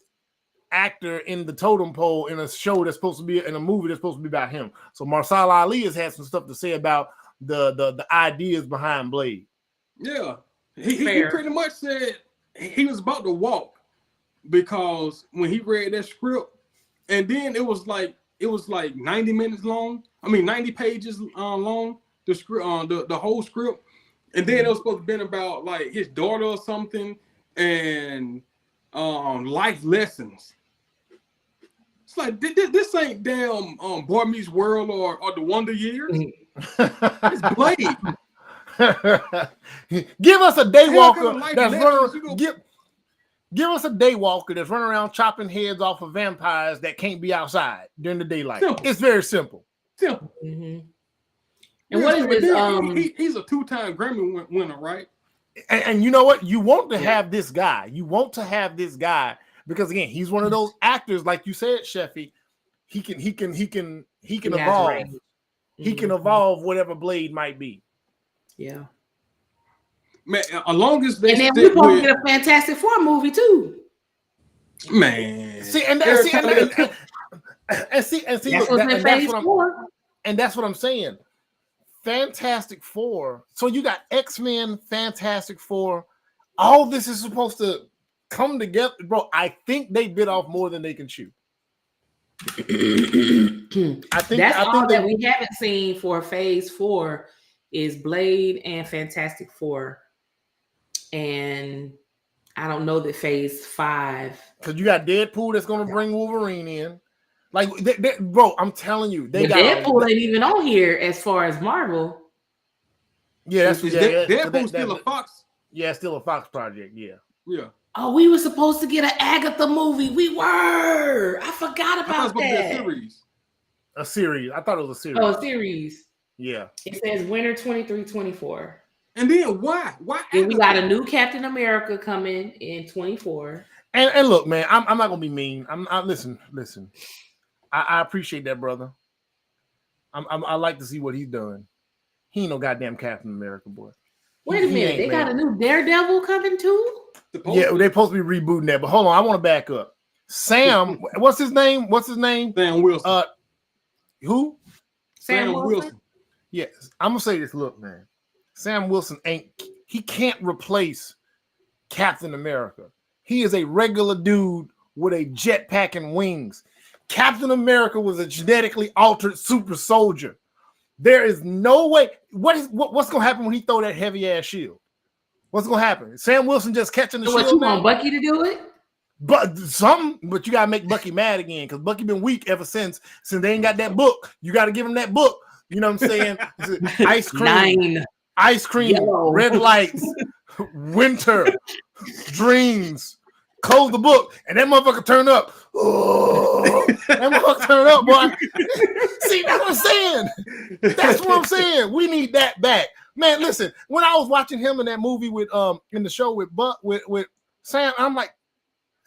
actor in the totem pole in a show that's supposed to be in a movie that's supposed to be about him. So Marsala Ali has had some stuff to say about the ideas behind Blade. Yeah, he pretty much said he was about to walk because when he read that script, and then it was like 90 minutes long. I mean 90 pages long. The script, the whole script, and then it was supposed to be about like his daughter or something and life lessons. It's like this ain't damn Boy Meets World or the Wonder Years. It's Blade. Give us a daywalker that's running. Give us a daywalker that's running around chopping heads off of vampires that can't be outside during the daylight. Simple. It's very simple. Simple. Mm-hmm. And what is this? He's a 2-time Grammy winner, right? And you know what? You want to have this guy. You want to have this guy because again, he's one of those actors, like you said, Sheffy. He can evolve. Range. He can evolve whatever Blade might be. Yeah. Man, as long as they and then we're supposed to get a Fantastic Four movie too. Man, that's what I'm saying. Fantastic Four. So you got X-Men, Fantastic Four. All this is supposed to come together, bro. I think they bit off more than they can chew. I think that we haven't seen for Phase 4 is Blade and Fantastic Four. And I don't know that Phase 5. Because you got Deadpool that's going to bring Wolverine in. Like, bro, I'm telling you, Deadpool ain't even on here as far as Marvel. Yeah, Deadpool's still a Fox. Yeah, still a Fox project. Yeah. Oh, we were supposed to get an Agatha movie. We were. I forgot about that. A series. I thought it was a series. Oh, a series. Yeah. It says winter 23-24. And then why? And we got a new Captain America coming in 24. And look, man, I'm not gonna be mean. Listen. I appreciate that, brother. I like to see what he's done. He ain't no goddamn Captain America, boy. Wait a minute, they got a new Daredevil coming too? Yeah, they're supposed to be rebooting that. But hold on, I want to back up. Sam, what's his name? Sam Wilson. Who? Sam Wilson. Yes, I'm gonna say this. Look, man, Sam Wilson he can't replace Captain America. He is a regular dude with a jetpack and wings. Captain America was a genetically altered super soldier. There is no way. What's gonna happen when he throw that heavy ass shield? What's gonna happen? Sam Wilson just catching the shield. What, you want Bucky to do it? But you gotta make Bucky mad again because Bucky been weak ever since they ain't got that book. You gotta give him that book. You know what I'm saying? Ice cream, Yellow. Red lights, winter, dreams. Close the book, and that motherfucker turn up. Oh, that motherfucker turn up, boy. See, that's what I'm saying. That's what I'm saying. We need that back, man. Listen, when I was watching him in that movie with in the show with Sam, I'm like,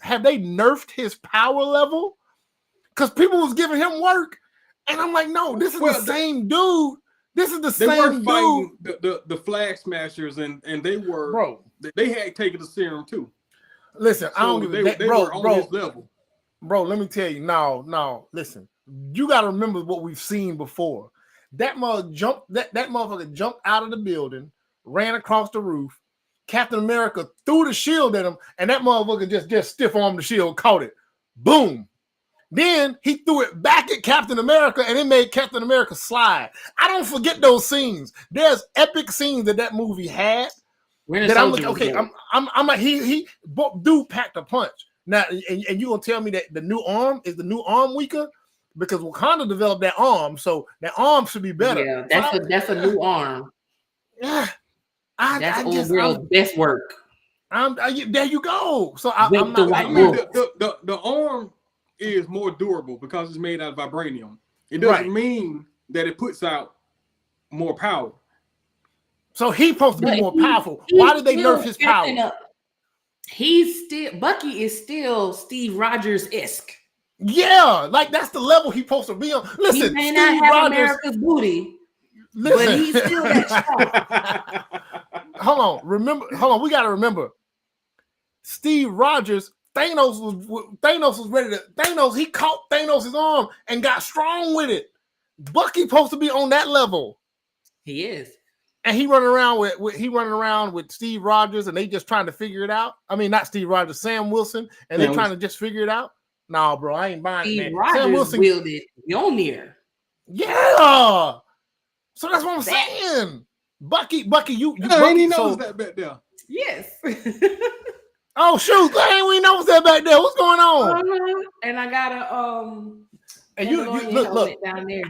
have they nerfed his power level? Because people was giving him work, and I'm like, no, this is the same dude. This is the same dude. The Flag Smashers, and they were, bro. They had taken the serum too. Listen, so I don't give a damn, bro. On his level. Bro, let me tell you, no. Listen, you got to remember what we've seen before. That motherfucker jumped out of the building, ran across the roof, Captain America threw the shield at him, and that motherfucker just stiff armed the shield, caught it. Boom. Then he threw it back at Captain America, and it made Captain America slide. I don't forget those scenes. There's epic scenes that movie had. That I'm like, okay, I'm like, dude packed a punch. Now, and you gonna tell me that the new arm weaker? Because Wakanda developed that arm, so that arm should be better. Yeah, that's a new arm. Yeah, that's old girl's best work. There you go. So the arm is more durable because it's made out of vibranium. It doesn't mean that it puts out more power. So he's supposed to be more powerful. Why did they nerf his power? Bucky is still Steve Rogers-esque. Yeah, like that's the level he's supposed to be on. Listen, he may not have America's booty, but he's still that strong. Hold on. We gotta remember, Steve Rogers. Thanos was ready to. He caught Thanos' arm and got strong with it. Bucky's supposed to be on that level. He is. And he running around with Steve Rogers, and they just trying to figure it out. I mean, not Steve Rogers, Sam Wilson, and they trying to just figure it out. Nah, bro, I ain't buying Steve it. Rogers Sam Wilson wielded Mjolnir. Yeah. So that's what I'm saying. Bucky, you Bucky knows that back there. Yes. Oh shoot, we knows that back there. What's going on? And I got a and you look down there.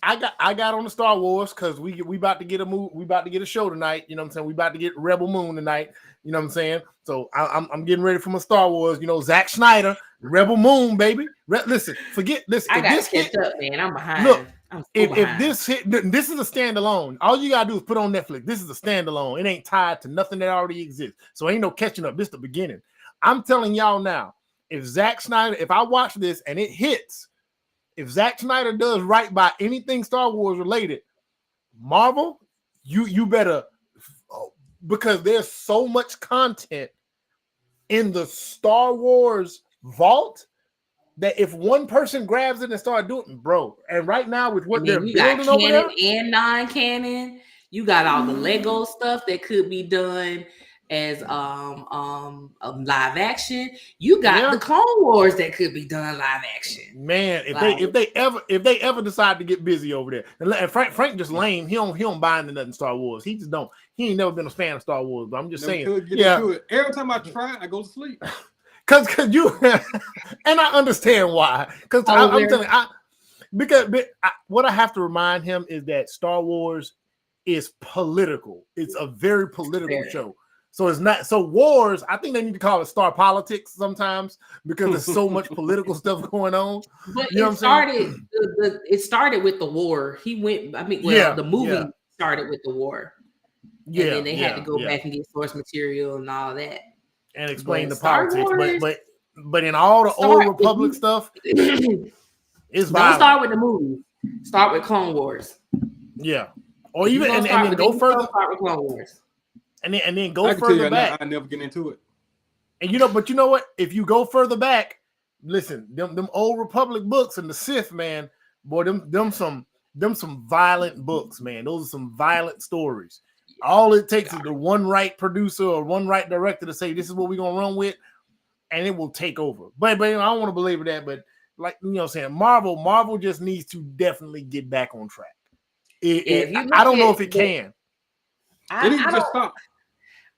I got on the Star Wars because we about to get a show tonight. You know what I'm saying? We about to get Rebel Moon tonight. You know what I'm saying? So I'm getting ready for my Star Wars. You know, Zack Snyder, Rebel Moon, baby. Listen. I got catch up, man. I'm behind. Look, if this hit, this is a standalone. All you gotta do is put on Netflix. This is a standalone. It ain't tied to nothing that already exists. So ain't no catching up. This is the beginning. I'm telling y'all now. If I watch this and it hits. If Zack Snyder does right by anything Star Wars related, Marvel, you better, because there's so much content in the Star Wars vault that if one person grabs it and start doing, bro, and right now with what they're building over there, and non-canon, you got all the Lego stuff that could be done as live action. You got the Clone Wars that could be done live action. Man, if they ever decide to get busy over there, and Frank just lame. He don't buy into nothing Star Wars. He just don't. He ain't never been a fan of Star Wars. But I'm just saying. Every time I try, I go to sleep. Cause you and I understand why. Because I'm telling you, what I have to remind him is that Star Wars is political. It's a very political show. So it's not so wars. I think they need to call it Star Politics sometimes because there's so much political stuff going on. But it started with the war. The movie started with the war. Yeah, and then they had to go back and get source material and all that and explain the politics. But in all the old Republic stuff, it's don't start with the movie. Start with Clone Wars. Yeah, or even and then go further. Start with Clone Wars. And then go further back. I never get into it. And but you know what? If you go further back, listen, them old Republic books and the Sith, man, boy, them some violent books, man. Those are some violent stories. All it takes is the one right producer or one right director to say this is what we're gonna run with, and it will take over. But I don't want to belabor that, but like what I'm saying, Marvel just needs to definitely get back on track. I don't know if it can.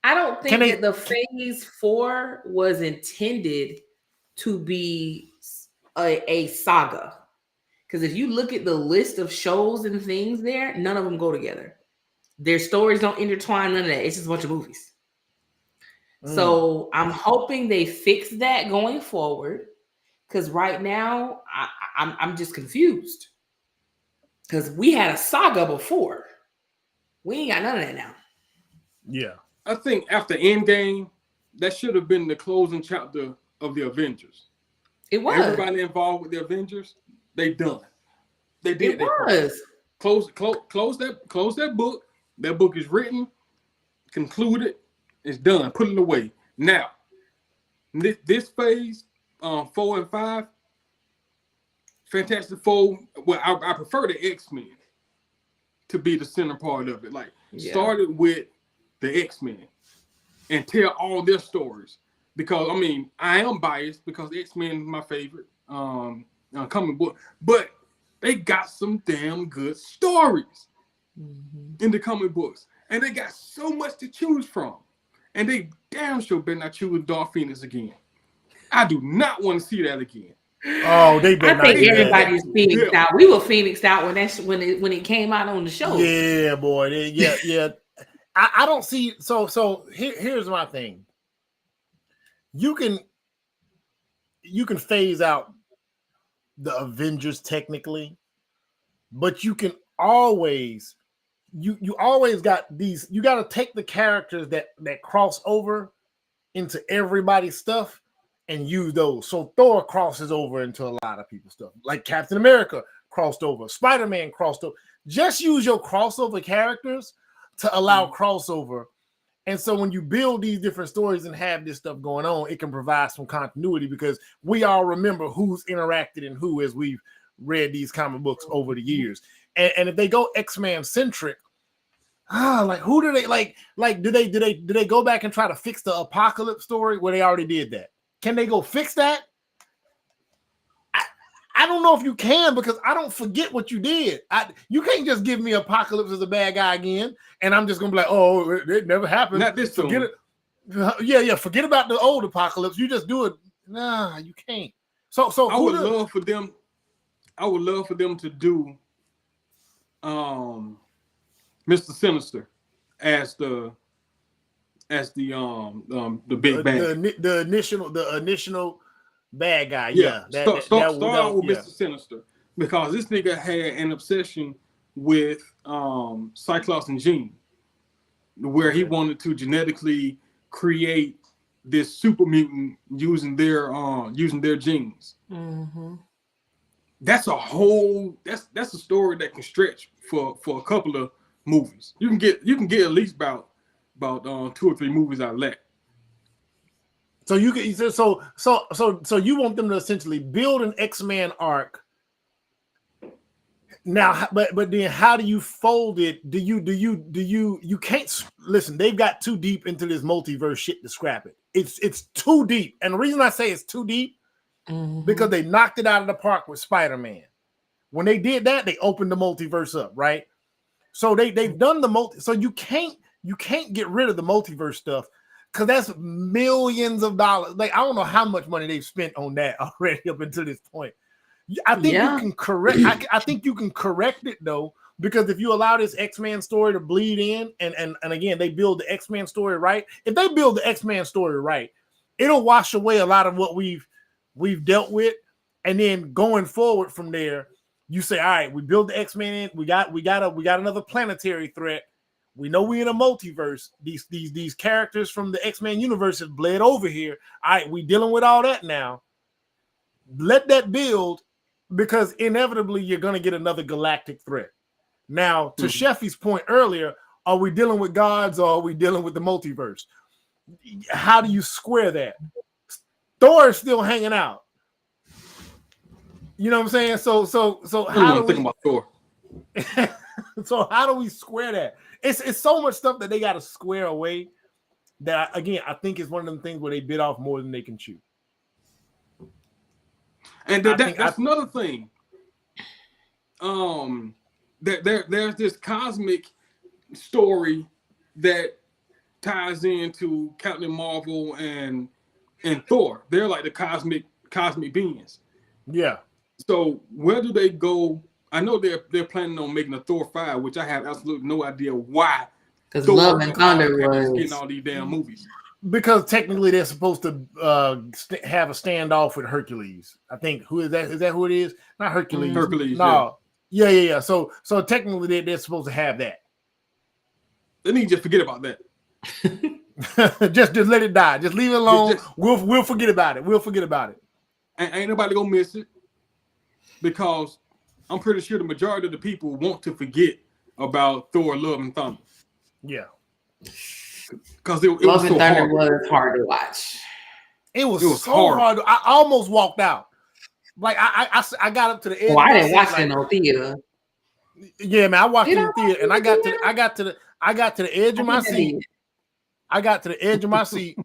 I don't think that the Phase 4 was intended to be a saga. Because if you look at the list of shows and things there, none of them go together. Their stories don't intertwine, none of that. It's just a bunch of movies. So I'm hoping they fix that going forward. Because right now, I'm just confused. Because we had a saga before. We ain't got none of that now. Yeah. I think after Endgame, that should have been the closing chapter of the Avengers. It was. Everybody involved with the Avengers, they done. They did. It was. Close that book. That book is written, concluded, it's done. Put it away. Now, this phase, 4 and 5, Fantastic Four. Well, I prefer the X-Men to be the center part of it. Started with the X-Men. and tell all their stories. Because I mean, I am biased because X-Men is my favorite comic book, but they got some damn good stories in the comic books, and they got so much to choose from, and they damn sure better not choose Dark Phoenix again. I do not want to see that again. Oh, they better I think not. everybody's Phoenixed out. We were Phoenixed out when it came out on the show. Yeah, boy. Yeah. I don't see. So here's my thing. You can phase out the Avengers technically, but you can always you always got these. You got to take the characters that cross over into everybody's stuff and use those. So Thor crosses over into a lot of people's stuff, like Captain America crossed over, Spider-Man crossed over. Just use your crossover characters to allow crossover. And so when you build these different stories and have this stuff going on, it can provide some continuity because we all remember who's interacted and who as we've read these comic books over the years. And if they go X-Men centric, like who do they like do they go back and try to fix the Apocalypse story where they already did that? Can they go fix that? I don't know if you can because I don't forget what you did. You can't just give me Apocalypse as a bad guy again, and I'm just gonna be like, oh, it never happened. Not this forget it. Yeah. Forget about the old Apocalypse. You just do it. Nah, you can't. So I would love for them. I would love for them to do, Mr. Sinister as the big bad, the initial bad guy. Start out with Mr. Sinister because this nigga had an obsession with Cyclops and Jean, where he wanted to genetically create this super mutant using their genes. Mm-hmm. That's a story that can stretch for a couple of movies. You can get at least about 2 or 3 movies out of that. So you can so you want them to essentially build an X-Men arc. Now, but then how do you fold it? You can't listen, they've got too deep into this multiverse shit to scrap it. It's too deep. And the reason I say it's too deep because they knocked it out of the park with Spider-Man. When they did that, they opened the multiverse up, right? So they've done the so you can't get rid of the multiverse stuff. Because that's millions of dollars. Like, I don't know how much money they've spent on that already up until this point. I think you can correct. I think you can correct it though, because if you allow this X-Men story to bleed in, and again they build the X-Men story right. If they build the X-Men story right, it'll wash away a lot of what we've dealt with, and then going forward from there, you say, all right, we build the X-Men in. We got another planetary threat. We know we're in a multiverse. These characters from the X-Men universe have bled over here. All right, we dealing with all that now. Let that build, because inevitably you're going to get another galactic threat. Now, to Sheffy's point earlier, are we dealing with gods or are we dealing with the multiverse? How do you square that? Thor is still hanging out. You know what I'm saying? So how do we think about Thor? So how do we square that? It's so much stuff that they got to square away that, again, I think is one of them things where they bit off more than they can chew. And that's another thing. There's this cosmic story that ties into Captain Marvel and Thor. They're like the cosmic beings. Yeah. So where do they go? I know they're planning on making a Thor 5, which I have absolutely no idea why. Because Love and Thunder was getting all these damn movies. Because technically they're supposed to have a standoff with Hercules. I think who is that? Is that who it is? Not Hercules. Hercules. No. Yeah. So technically they're supposed to have that. They need to just forget about that. just let it die. Just leave it alone. We'll forget about it. We'll forget about it. Ain't nobody gonna miss it, because I'm pretty sure the majority of the people want to forget about Thor: Love and Thunder. Yeah. Because it Love was and so Thunder hard. was hard to watch. It was so hard. I almost walked out. Like I got up to the edge. Oh, I didn't watch it in no theater. Yeah, man, I watched it in the theater, and I got to the edge of my seat. I got to the edge of my seat,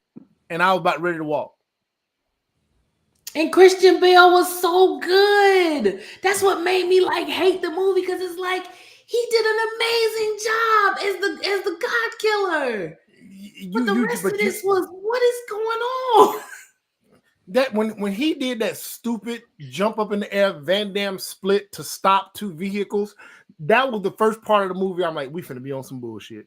and I was about ready to walk. And Christian Bale was so good. That's what made me like hate the movie, because it's like he did an amazing job as the God Killer. But the rest of this was, what is going on? That when he did that stupid jump up in the air Van Damme split to stop two vehicles, that was the first part of the movie. I'm like, we finna be on some bullshit.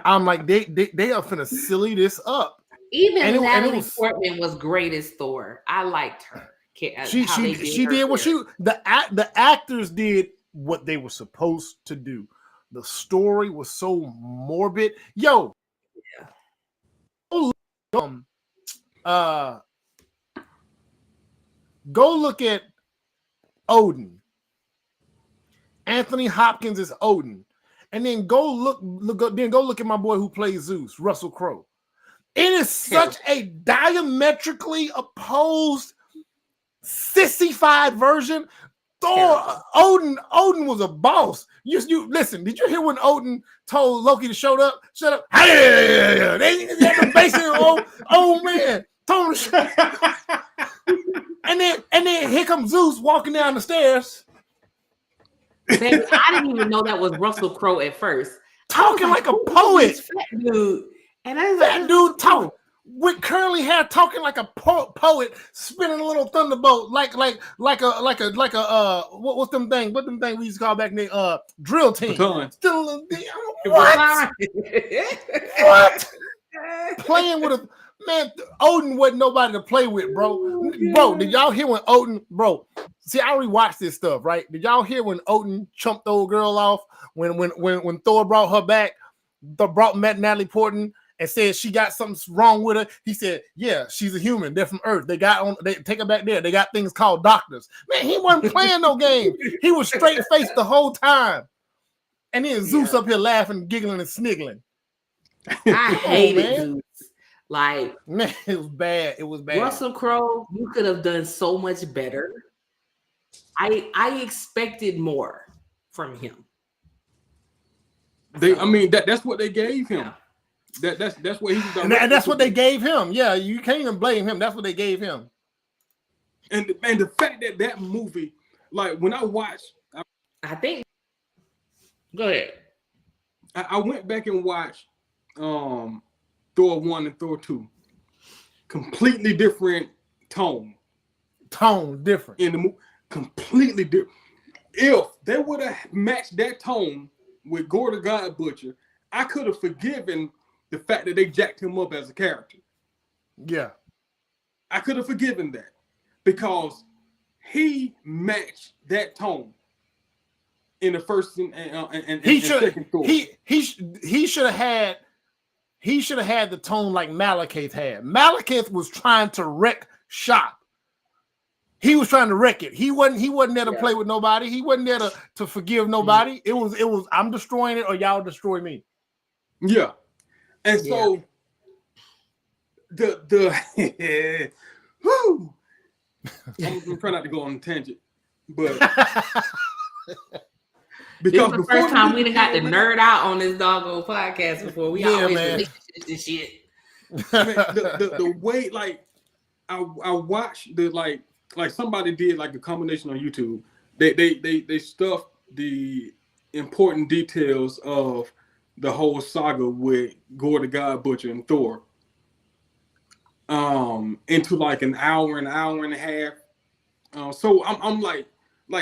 I'm like, they are finna silly this up. Even Natalie Portman was great as Thor. I liked her. She did what the actors did what they were supposed to do. The story was so morbid. Yo, go look at Odin. Anthony Hopkins is Odin, and then go look at my boy who plays Zeus, Russell Crowe. It is such a diametrically opposed, sissified version. Thor, Odin was a boss. You listen. Did you hear when Odin told Loki to shut up? Hey, they basically old man told him to shut up. and then here comes Zeus walking down the stairs. Baby, I didn't even know that was Russell Crowe at first. Talking like a poet, fat dude. And I was that dude talking with curly hair, talking like a poet, spinning a little thunderbolt, like a what's them thing? What them thing we used to call back then? Drill team. Still what? What? Playing with a man. Odin wasn't nobody to play with, bro. Bro, did y'all hear when Odin, bro? See, I rewatched this stuff, right? Did y'all hear when Odin chumped the old girl off? When Thor brought her back, brought Natalie Portman and said she got something wrong with her. He said, yeah, she's a human. They're from Earth. They take her back there. They got things called doctors. Man, he wasn't playing no game. He was straight faced the whole time. And then Zeus up here laughing, giggling, and sniggling. I hated Zeus. Like, man, it was bad. It was bad. Russell Crowe, you could have done so much better. I expected more from him. That's what they gave him. That's what he was. And that's what they gave him. Yeah, you can't even blame him. That's what they gave him. And the fact that movie, like when I watched, I think. Go ahead. I went back and watched Thor 1 and Thor 2. Completely different tone. Tone different. In the movie, completely different. If they would have matched that tone with Gore the God Butcher, I could have forgiven the fact that they jacked him up as a character. Yeah. I could have forgiven that because he matched that tone in the first and second Thor. He should have had the tone like Malekith had. Malekith was trying to wreck shop. He was trying to wreck it. He wasn't there to play with nobody. He wasn't there to forgive nobody. It was I'm destroying it or y'all destroy me. Yeah. And so the whoo. I'm trying not to go on a tangent, but because this is the first time we done got to nerd out on this doggone podcast before. We always relationships and shit. The way like I watched the like somebody did like a combination on YouTube. They stuffed the important details of the whole saga with Gore the God Butcher and Thor into like an hour and a half. So I'm like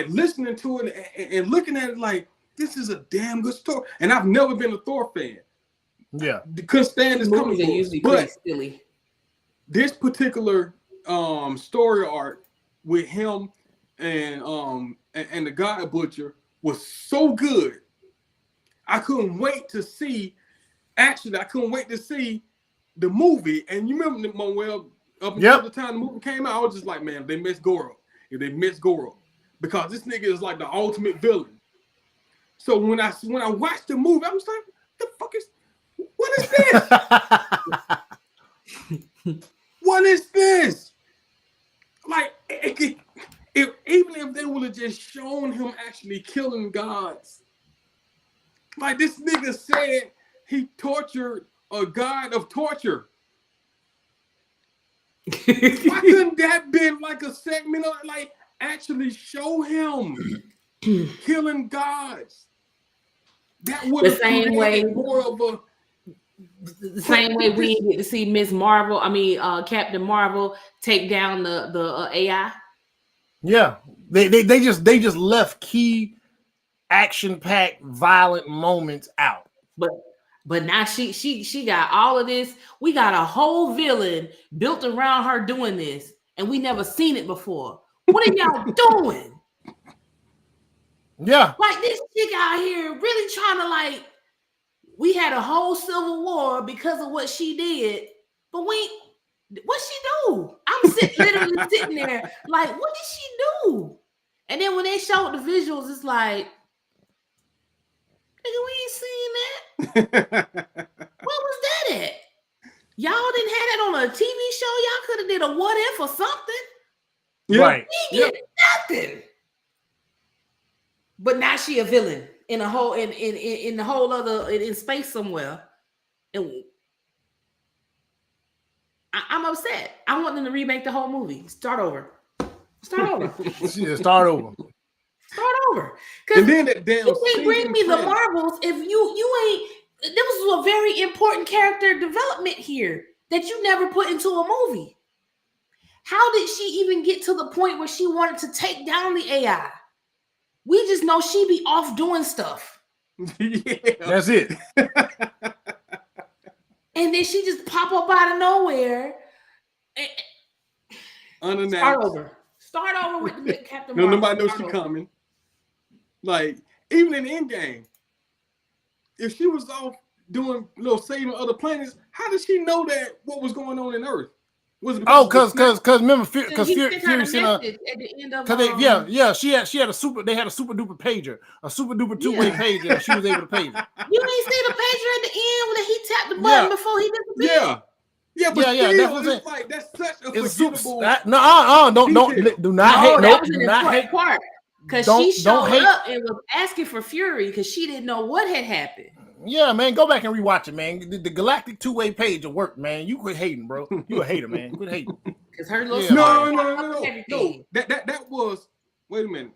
listening to it and looking at it like this is a damn good story. And I've never been a Thor fan. Yeah, couldn't stand this comic book, usually pretty silly. This particular story arc with him and the God Butcher was so good. I couldn't wait to see. Actually, I couldn't wait to see the movie. And you remember, Manuel, up until the time the movie came out, I was just like, man, if they mess Goro, because this nigga is like the ultimate villain. So when I watched the movie, I was like, what is this? What is this? Like, even if they would have just shown him actually killing gods. Like this nigga said he tortured a god of torture. Why couldn't that be like a segment of like actually show him killing gods? That would The have same way, created more of a. the same way we didn't get to see Miss Marvel. I mean, Captain Marvel take down the AI. Yeah, they just left key action-packed violent moments out. But now she got all of this. We got a whole villain built around her doing this, and we never seen it before. What are y'all doing? Yeah, Like this chick out here really trying to like. We had a whole civil war because of what she did, but what she do? I'm literally sitting there like, what did she do? And then when they showed the visuals, it's like, nigga, we ain't seen that. What was that at? Y'all didn't have that on a TV show. Y'all could have did a what if or something. Yeah. right. We get nothing. But now she a villain in a whole in the whole other in space somewhere. And I'm upset. I want them to remake the whole movie. Start over. Start over. Yeah, start over. Start over. And then that damn You can't bring season me the finale. Marvels if you ain't. There was a very important character development here that you never put into a movie. How did she even get to the point where she wanted to take down the AI? We just know she be off doing stuff. Yeah. That's it. And then she just pop up out of nowhere. Unannounced. Start over. Start over with the Captain No, Marvel. nobody knows she coming. Like, even in Endgame, if she was off doing saving other planets, how did she know that what was going on in Earth? Was it Because remember, because He Fury sent her sent a her. message at the end of She had a super. They had a super duper pager, a super duper two-way pager, and she was able to page it. You ain't see the pager at the end when he tapped the button before he disappeared? Yeah, but Yeah, still, that's it's like that's such a It's forgettable. don't do not hate. That was Do an not important hate. part because she showed up and was asking for Fury because she didn't know what had happened. Yeah, man, go back and rewatch it, man. The galactic two-way page will work, man. You quit hating, bro. You a hater, man. Quit hating. Because her little No. That was. Wait a minute.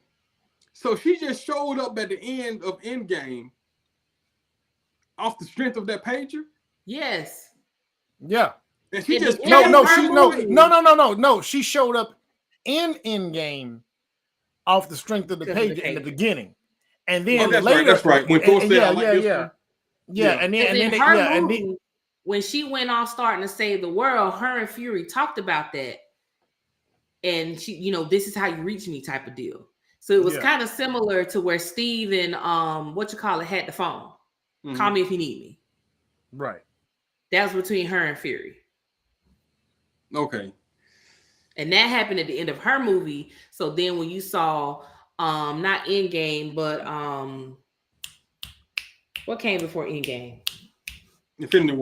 So she just showed up at the end of Endgame off the strength of that pager. Yes. Yeah. And she In just the end of her movie. No. She showed up in Endgame off the strength of the pager in the beginning, and then later. That's right. When Thor said, "I like this one." Yeah, and then when she went off starting to save the world, her and Fury talked about that, and she, this is how you reach me type of deal. So it was kind of similar to where Steve and had the phone. Mm-hmm. Call me if you need me. Right. That was between her and Fury. Okay. And that happened at the end of her movie. So then when you saw not Endgame, but what came before Endgame? Infinity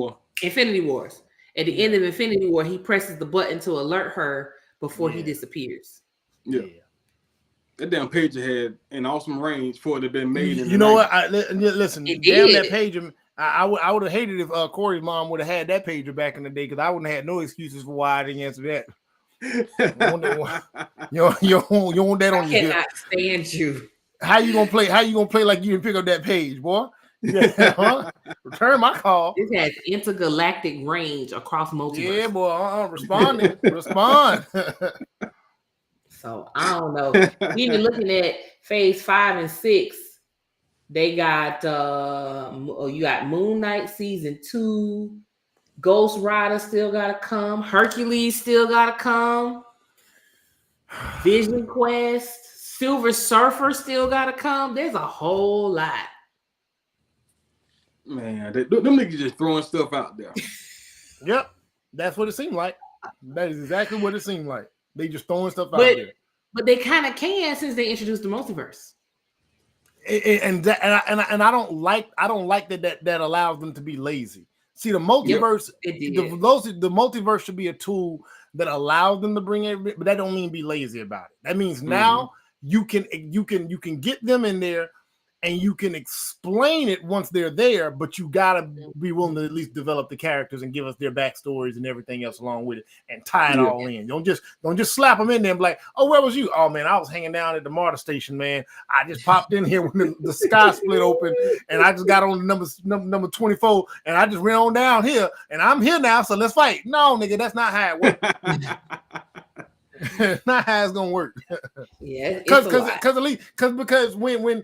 Wars. At the end of Infinity War, he presses the button to alert her before he disappears. Yeah. That damn pager had an awesome range for it to have been made. You know what? Listen, damn that pager. I would have hated if Corey's mom would have had that pager back in the day because I wouldn't have had no excuses for why I didn't answer that. You want that on your hip. I cannot stand you. How you gonna play like you didn't pick up that page, boy? Yeah, return my call. This has intergalactic range across multiverse. Yeah, boy. Respond. So I don't know. Even looking at phase 5 and 6, they got you got Moon Knight season 2, Ghost Rider still gotta come, Hercules still gotta come, Vision Quest, Silver Surfer still gotta come. There's a whole lot. Man, them niggas just throwing stuff out there. Yep, that's what it seemed like. That is exactly what it seemed like. They just throwing stuff out there. But they kind of can since they introduced the multiverse. And I don't like that allows them to be lazy. See, the multiverse, the multiverse should be a tool that allows them to bring it, but that don't mean be lazy about it. That means now you can get them in there and you can explain it once they're there, but you gotta be willing to at least develop the characters and give us their backstories and everything else along with it and tie it all in. Don't just slap them in there and be like, oh, where was you? Oh man, I was hanging down at the MARTA station, man. I just popped in here when the sky split open and I just got on the number 24 and I just ran on down here and I'm here now, so let's fight. No, nigga, that's not how it works. Not how it's gonna work. Yeah, because when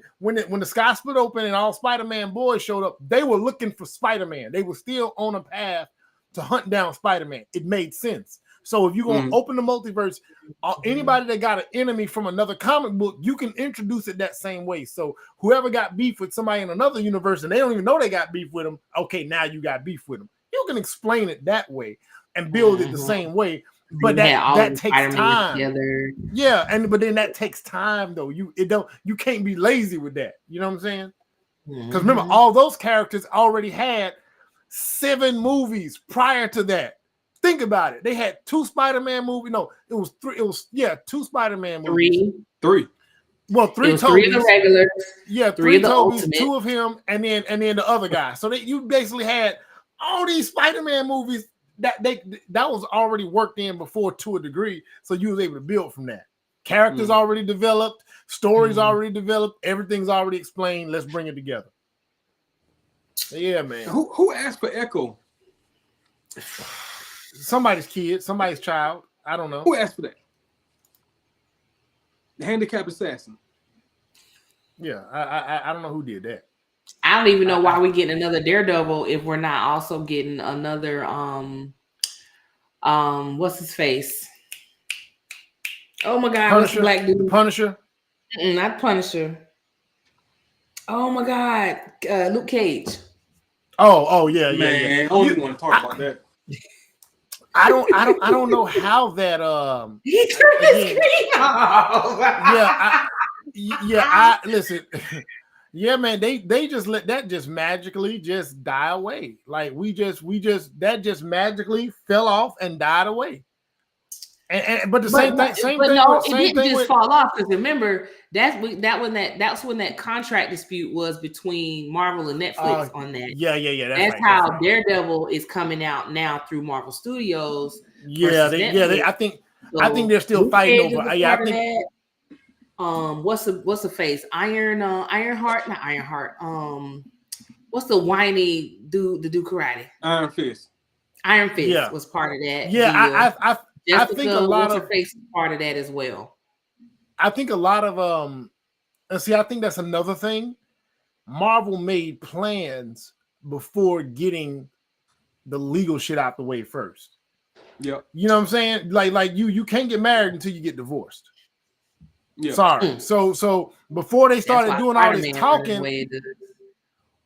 the sky split open and all Spider-Man boys showed up, they were looking for Spider-Man. They were still on a path to hunt down Spider-Man. It made sense. So if you're gonna open the multiverse, anybody that got an enemy from another comic book, you can introduce it that same way. So whoever got beef with somebody in another universe and they don't even know they got beef with them, okay, now you got beef with them. You can explain it that way and build it the same way. But that takes time. Together. Yeah, but then that takes time though. You can't be lazy with that. You know what I'm saying? Because remember, all those characters already had 7 movies prior to that. Think about it. They had 2 Spider-Man movies. No, it was 3. It was 2 Spider-Man movies. 3. Well, 3 Tobys. 3 of the regulars. Yeah, 3 Tobys, 2 of him, and then the other guy. So you basically had all these Spider-Man movies. That was already worked in before to a degree, so you was able to build from that. Characters already developed, stories already developed, everything's already explained. Let's bring it together. Yeah, man. Who asked for Echo? Somebody's kid, somebody's child. I don't know. Who asked for that? The handicapped assassin. Yeah, I don't know who did that. I don't even know why we're getting another Daredevil if we're not also getting another what's his face? Oh my God, Punisher, what's the black dude? The Punisher? Not Punisher. Oh my God, Luke Cage. Oh yeah, man, yeah. I don't even want to talk about that. I don't know how that He turned his screen off. I listen. Yeah, man, they just let that just magically just die away. Like we just that just magically fell off and died away. But the same thing. No, it didn't just fall off because remember that's when that contract dispute was between Marvel and Netflix on that. Yeah. That's how Daredevil is coming out now through Marvel Studios. Yeah, I think they're still fighting over. Yeah, I think. What's the face? Ironheart, not Ironheart. What's the whiny dude to do karate? Iron Fist. Iron Fist was part of that. Yeah, I think a lot of face is part of that as well. I think a lot of I think that's another thing. Marvel made plans before getting the legal shit out the way first. Yeah. You know what I'm saying? Like you can't get married until you get divorced. Yeah. Sorry. So before they started doing all this talking,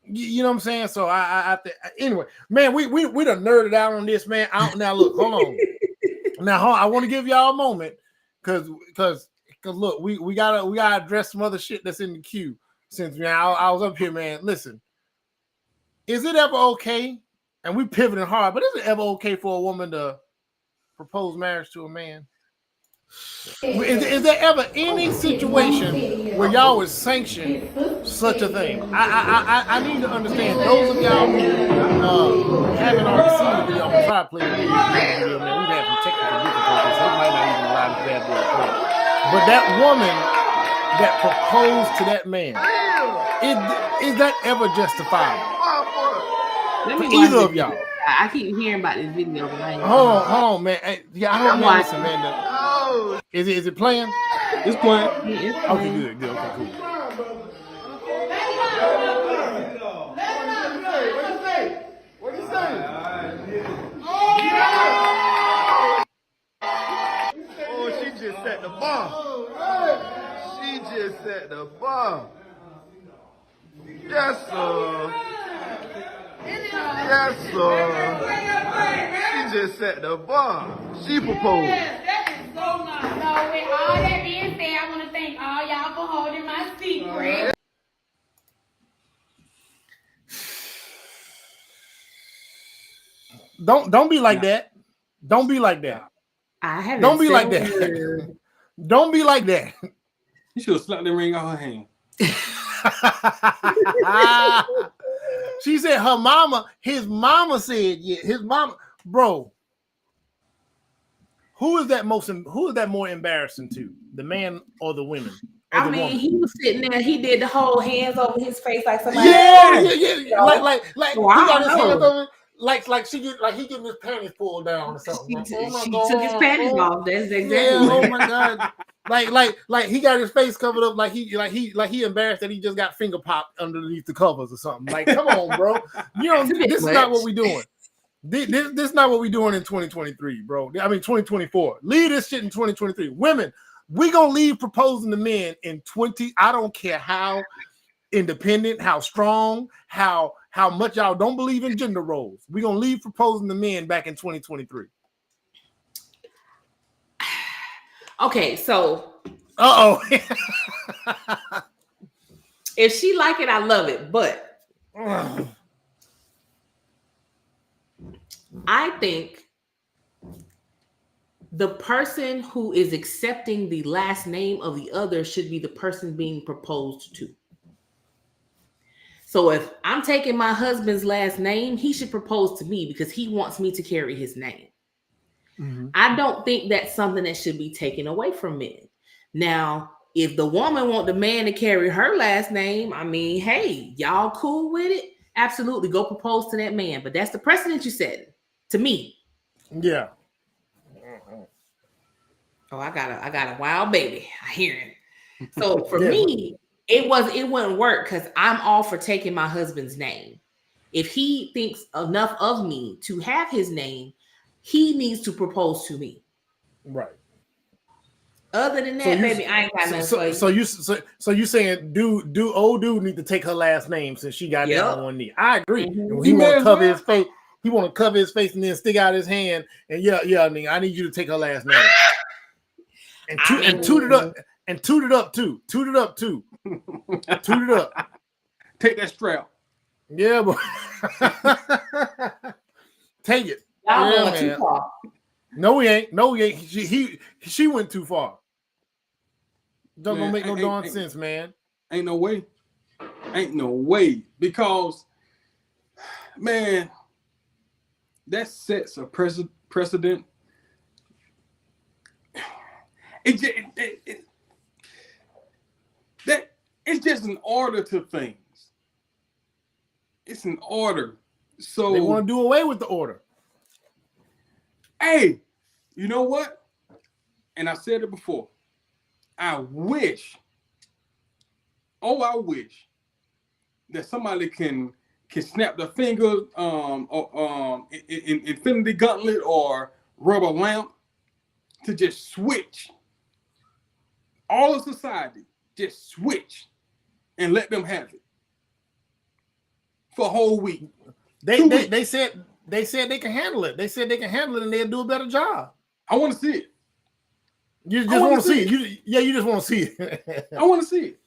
you know what I'm saying? So I anyway, man, we done nerded out on this, man. Now look, hold on. Now I want to give y'all a moment because look, we gotta address some other shit that's in the queue. Since I was up here, man. Listen, is it ever okay? And we pivoting hard, but is it ever okay for a woman to propose marriage to a man? Is there ever any situation where y'all would sanction such a thing? I need to understand. Those of y'all who haven't already seen the video, I'm gonna try to play the video, man. We've had some technical difficulties, so it might not even allow this bad boy to play. But that woman that proposed to that man, is that ever justifiable? For either of y'all. I keep hearing about this video. Hold on, man. Yeah, I don't listen, man. Is it playing? It's playing. Okay, good. Okay, cool. What you say? Oh, she just set the bar. She just set the bar. Yes, sir. Yes, sir. She just set the bar. She proposed. Yes, that is so nice. So with all that being said, I want to thank all y'all for holding my secret. Don't be like that. Don't be like that. I haven't. Don't be like that. Don't be like that. You should have slapped the ring out her hand. She said his mama said, yeah, his mama, bro. Who is that more embarrassing to? The man or the women? Or the woman? He was sitting there, he did the whole hands over his face like somebody. Yeah. Like So he got his hands over. Like he getting his panties pulled down or something. She took his panties off. That's exactly. Yeah, oh my god. Like he got his face covered up like he embarrassed that he just got finger popped underneath the covers or something. Like, come on, bro. This is not what we doing. This is not what we doing in 2023, bro. I mean 2024. Leave this shit in 2023. Women, we gonna leave proposing to men in 20. I don't care how independent, how strong, how much y'all don't believe in gender roles. We gonna leave proposing to men back in 2023. Okay, so if she like it, I love it, but I think the person who is accepting the last name of the other should be the person being proposed to. So if I'm taking my husband's last name, he should propose to me because he wants me to carry his name. Mm-hmm. I don't think that's something that should be taken away from men. Now, if the woman want the man to carry her last name, I mean, hey, y'all cool with it? Absolutely, go propose to that man. But that's the precedent you set to me. Yeah. Oh, I got a wild baby. I hear it. So for me, it wouldn't work because I'm all for taking my husband's name. If he thinks enough of me to have his name, he needs to propose to me. Right. Other than that, baby, I ain't got nothing for you. So you saying old dude need to take her last name since she got down on one knee. I agree. Mm-hmm. He want to cover his face. He want to cover his face and then stick out his hand and nigga, I need you to take her last name. And toot it up. And toot it up too. Toot it up too. Toot it up. Take that strap. Yeah, boy. Take it. Y'all going too far. No, we ain't. She went too far. Don't make no darn sense, man. Ain't no way. Ain't no way. Because, man, that sets a precedent. It's just an order to things. It's an order. So they want to do away with the order. Hey, you know what? And I said it before. I wish that somebody can snap the finger, infinity gauntlet or rubber lamp to just switch. All of society just switch and let them have it for a whole week. They said they can handle it. They said they can handle it and they'll do a better job. I want to see it. You just want to see it. You just want to see it. I want to see it.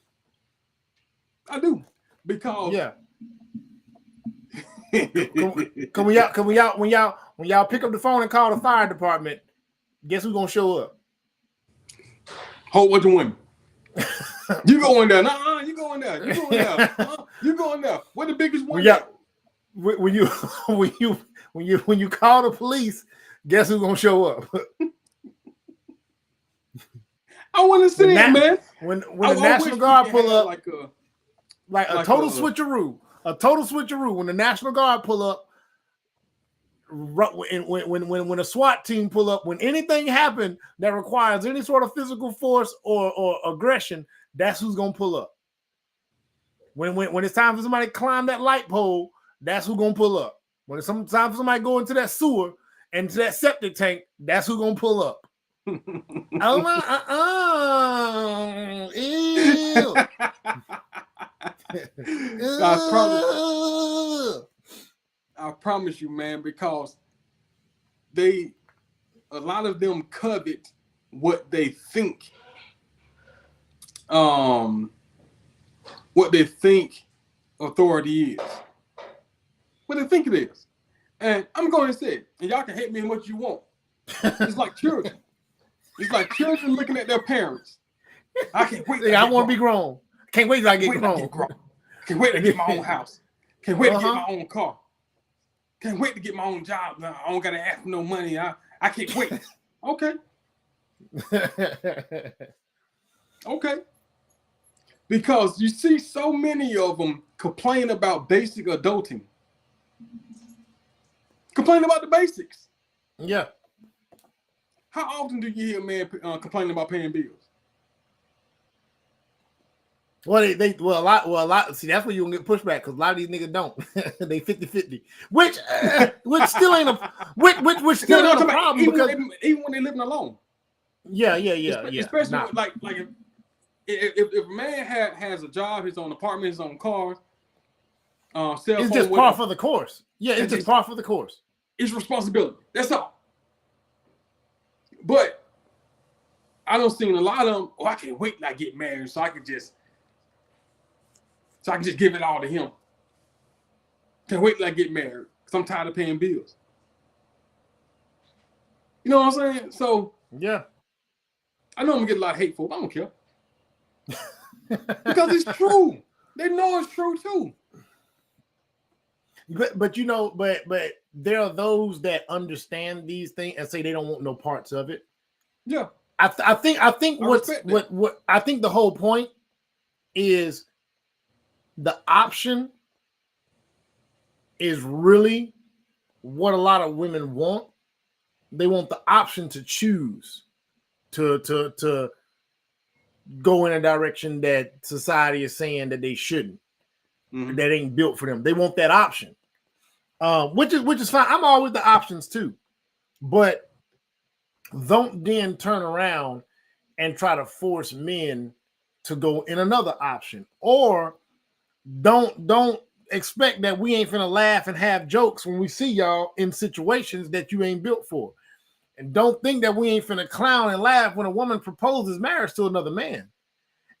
I do. Because when y'all pick up the phone and call the fire department, guess who's gonna show up? Whole bunch of women. You go in there. Nah, you go in there. You go in there. You go in there. We're the biggest one. Yeah. When you call the police, guess who's gonna show up? I want to see it, man. When the National Guard pull up, like a total switcheroo. When the National Guard pull up, when a SWAT team pull up, when anything happen that requires any sort of physical force or aggression, that's who's gonna pull up. When it's time for somebody to climb that light pole, that's who's gonna pull up. When it's time for somebody to go into that sewer and to that septic tank, that's who's gonna pull up. Ew. I promise you, man, because a lot of them covet what they think authority is. What they think it is. And I'm going to say it, and y'all can hate me as much as you want. It's like children. It's like children looking at their parents. I can't wait. I want to be grown. Can't wait till I get grown. Can't wait to get my own house. Can't wait to get my own car. Can't wait to get my own job. I don't gotta ask for no money. I can't wait. Okay. Okay. Because you see so many of them complain about basic adulting. Complain about the basics. Yeah. How often do you hear a man complaining about paying bills? Well, a lot. See, that's where you gonna get pushback because a lot of these niggas don't. They 50-50, which still ain't a which still ain't a problem even when they're living alone. Yeah. Especially like if a man has a job, his own apartment, his own car, cell phone, it's just par for the course. Yeah, it's just par for the course. It's responsibility. That's all. But I don't see a lot of them. Oh, I can't wait till I get married so I can just give it all to him. Can't wait till I get married because I'm tired of paying bills. You know what I'm saying? So yeah, I know I'm gonna get a lot of hate for it, but I don't care. Because it's true. They know it's true too. But you know, but there are those that understand these things and say they don't want no parts of it. Yeah. I think what I think the whole point is the option is really what a lot of women want. They want the option to choose to go in a direction that society is saying that they shouldn't. Mm-hmm. That ain't built for them. They want that option, which is fine. I'm all with the options too, but don't then turn around and try to force men to go in another option, or don't expect that we ain't finna laugh and have jokes when we see y'all in situations that you ain't built for, and don't think that we ain't finna clown and laugh when a woman proposes marriage to another man.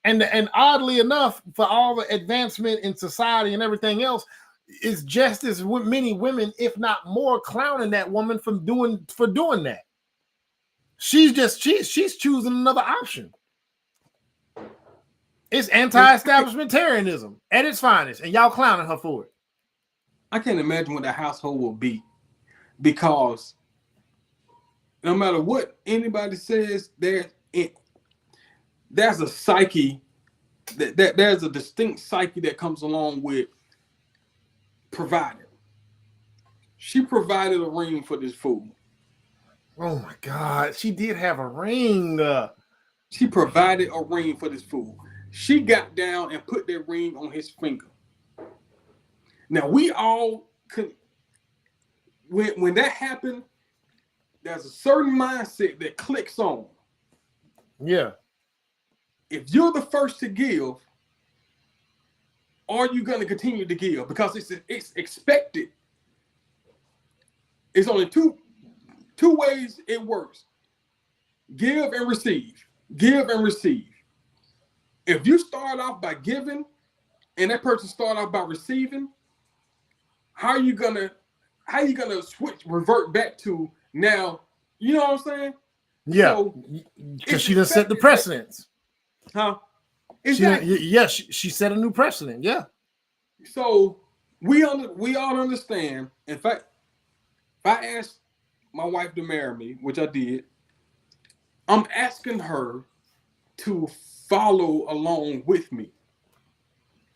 And oddly enough, for all the advancement in society and everything else, it's just as many women, if not more, clowning that woman for doing that. She's choosing another option. It's anti-establishmentarianism at its finest, and y'all clowning her for it. I can't imagine what the household will be, because no matter what anybody says, there's a psyche, there's a distinct psyche that comes along with providing. She provided a ring for this fool. Oh my God, she did have a ring. She provided a ring for this fool. She got down and put that ring on his finger. Now we all could, when that happened, there's a certain mindset that clicks on. Yeah. If you're the first to give, are you going to continue to give? Because it's expected. It's only two ways it works: give and receive. Give and receive. If you start off by giving and that person start off by receiving, how are you gonna revert back to now? You know what I'm saying? Yeah, because she done set the precedence. Huh? Exactly. She set a new precedent. Yeah. So we all understand. In fact, if I asked my wife to marry me, which I did, I'm asking her to follow along with me.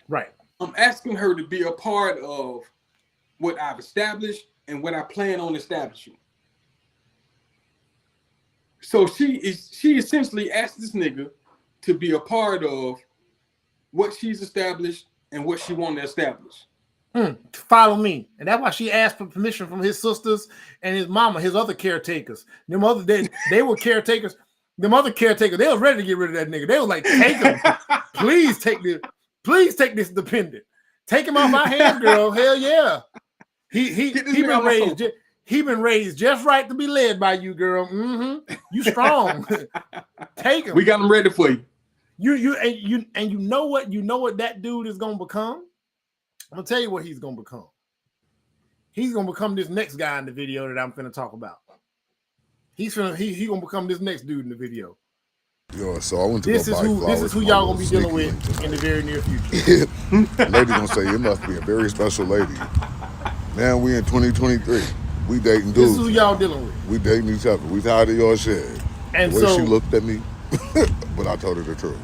Right. I'm asking her to be a part of what I've established and what I plan on establishing. So she essentially asked this nigga to be a part of what she's established and what she want to establish. Follow me. And that's why she asked for permission from his sisters and his mama, his other caretakers. They were caretakers. Them other caretakers, they was ready to get rid of that nigga. They was like, take him. Please take this dependent. Take him off our hands, girl. Hell yeah. He been raised just right to be led by you, girl. Mm-hmm. You strong. Take him. We got him ready for you. You know what that dude is gonna become? I'm gonna tell you what he's gonna become. He's gonna become this next guy in the video that I'm gonna talk about. He's gonna become this next dude in the video. Yo, so I went to This go is buy who flowers. this is who for my y'all little gonna be dealing sneaky with link in the tonight. very near future. Lady gonna say it must be a very special lady. Man, we in 2023. We dating This is dudes who y'all now. dealing with. We dating each other. We tired of your shit. And The way she so looked at me, but I told her the truth.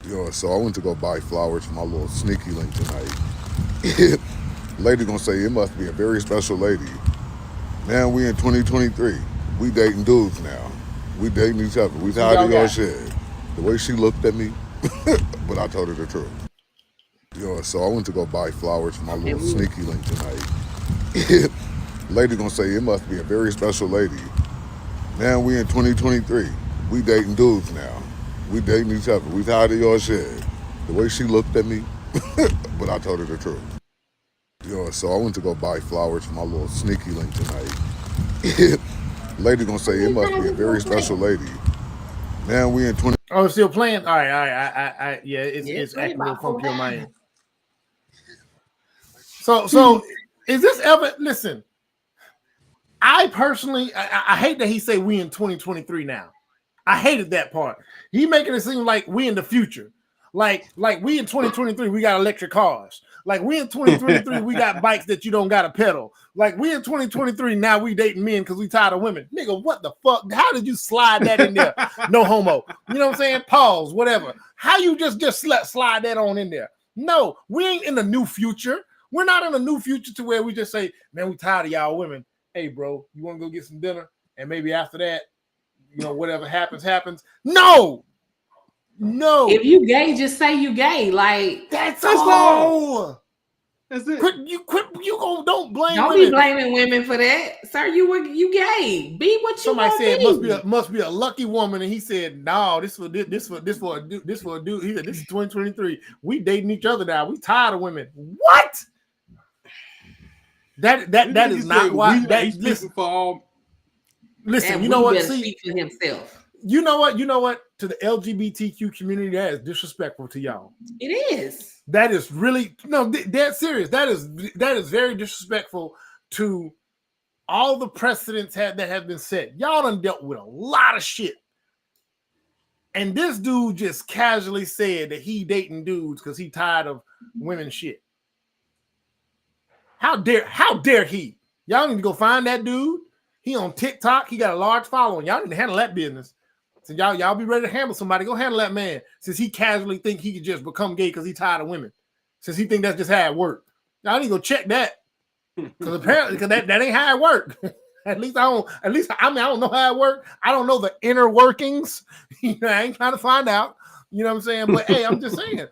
Yo, so I went to go buy flowers for my little sneaky link tonight. Lady gonna say it must be a very special lady. Man, we in 2023. We dating dudes now. We dating each other. We who tired y'all of your got. shit. The way she looked at me, but I told her the truth. Yo, so I went to go buy flowers for my little And we sneaky link tonight. Lady gonna say it must be a very special lady. Man, we in 2023. We dating dudes now. We dating each other. We tired of your shit. The way she looked at me, but I told her the truth. Yo, so I went to go buy flowers for my little sneaky link tonight. Lady gonna say it must be a very special lady. Man, we in 20. Oh, it's still playing? All right. Yeah, it's play acting a little about 4 funky on my times. end. So is this ever listen? I personally I hate that he say we in 2023 now. I hated that part. He making it seem like we in the future. Like we in 2023, we got electric cars. Like we in 2023, we got bikes that you don't got to pedal. Like we in 2023, now we dating men because we tired of women. Nigga, what the fuck? How did you slide that in there? No homo. You know what I'm saying? Pause, whatever. How you just slide that on in there? No, we ain't in the new future. We're not in a new future to where we just say, man, we tired of y'all women. Hey, bro, you want to go get some dinner? And maybe after that, you know, whatever happens. No. If you gay, just say you gay. Like That's That's all. all. That's it. Quit. Don't blame don't women. be blaming women for that, sir. You gay. Be what you Somebody want said to be. must be a lucky woman, and he said, "No, this for a dude. This for a dude. He said, this is 2023. We dating each other now. We tired of women. What? That is not why. That listen. For all. Listen, That you know we what? better See, speak for himself. you know what? To the LGBTQ community, that is disrespectful to y'all. It is. That is really dead serious. That is very disrespectful to all the precedents that have been set. Y'all done dealt with a lot of shit. And this dude just casually said that he dating dudes because he tired of women shit. How dare he? Y'all need to go find that dude. He on TikTok. He got a large following. Y'all need to handle that business. So y'all be ready to handle somebody. Go handle that man. Since he casually think he could just become gay because he tired of women. Since he think that's just how it work. Y'all need to go check that. Because apparently, that ain't how it work. I don't know how it work. I don't know the inner workings. I ain't trying to find out. You know what I'm saying? But hey, I'm just saying.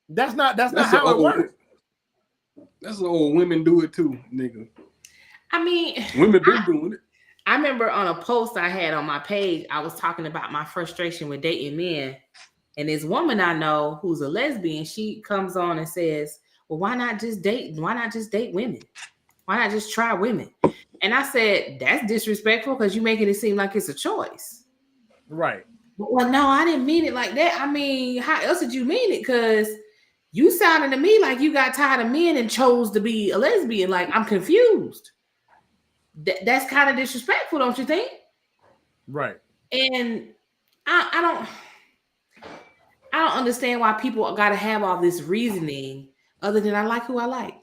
That's not how it works. That's old women do it too, nigga. I mean, Women been doing it. I remember on a post I had on my page, I was talking about my frustration with dating men. And this woman I know who's a lesbian, she comes on and says, well, why not just date? Why not just date women? Why not just try women? And I said, that's disrespectful because you're making it seem like it's a choice. Right. Well, no, I didn't mean it like that. I mean, how else did you mean it? Because you sounded to me like you got tired of men and chose to be a lesbian. Like, I'm confused. That's kind of disrespectful, don't you think? Right. And I don't understand why people got to have all this reasoning other than I like who I like.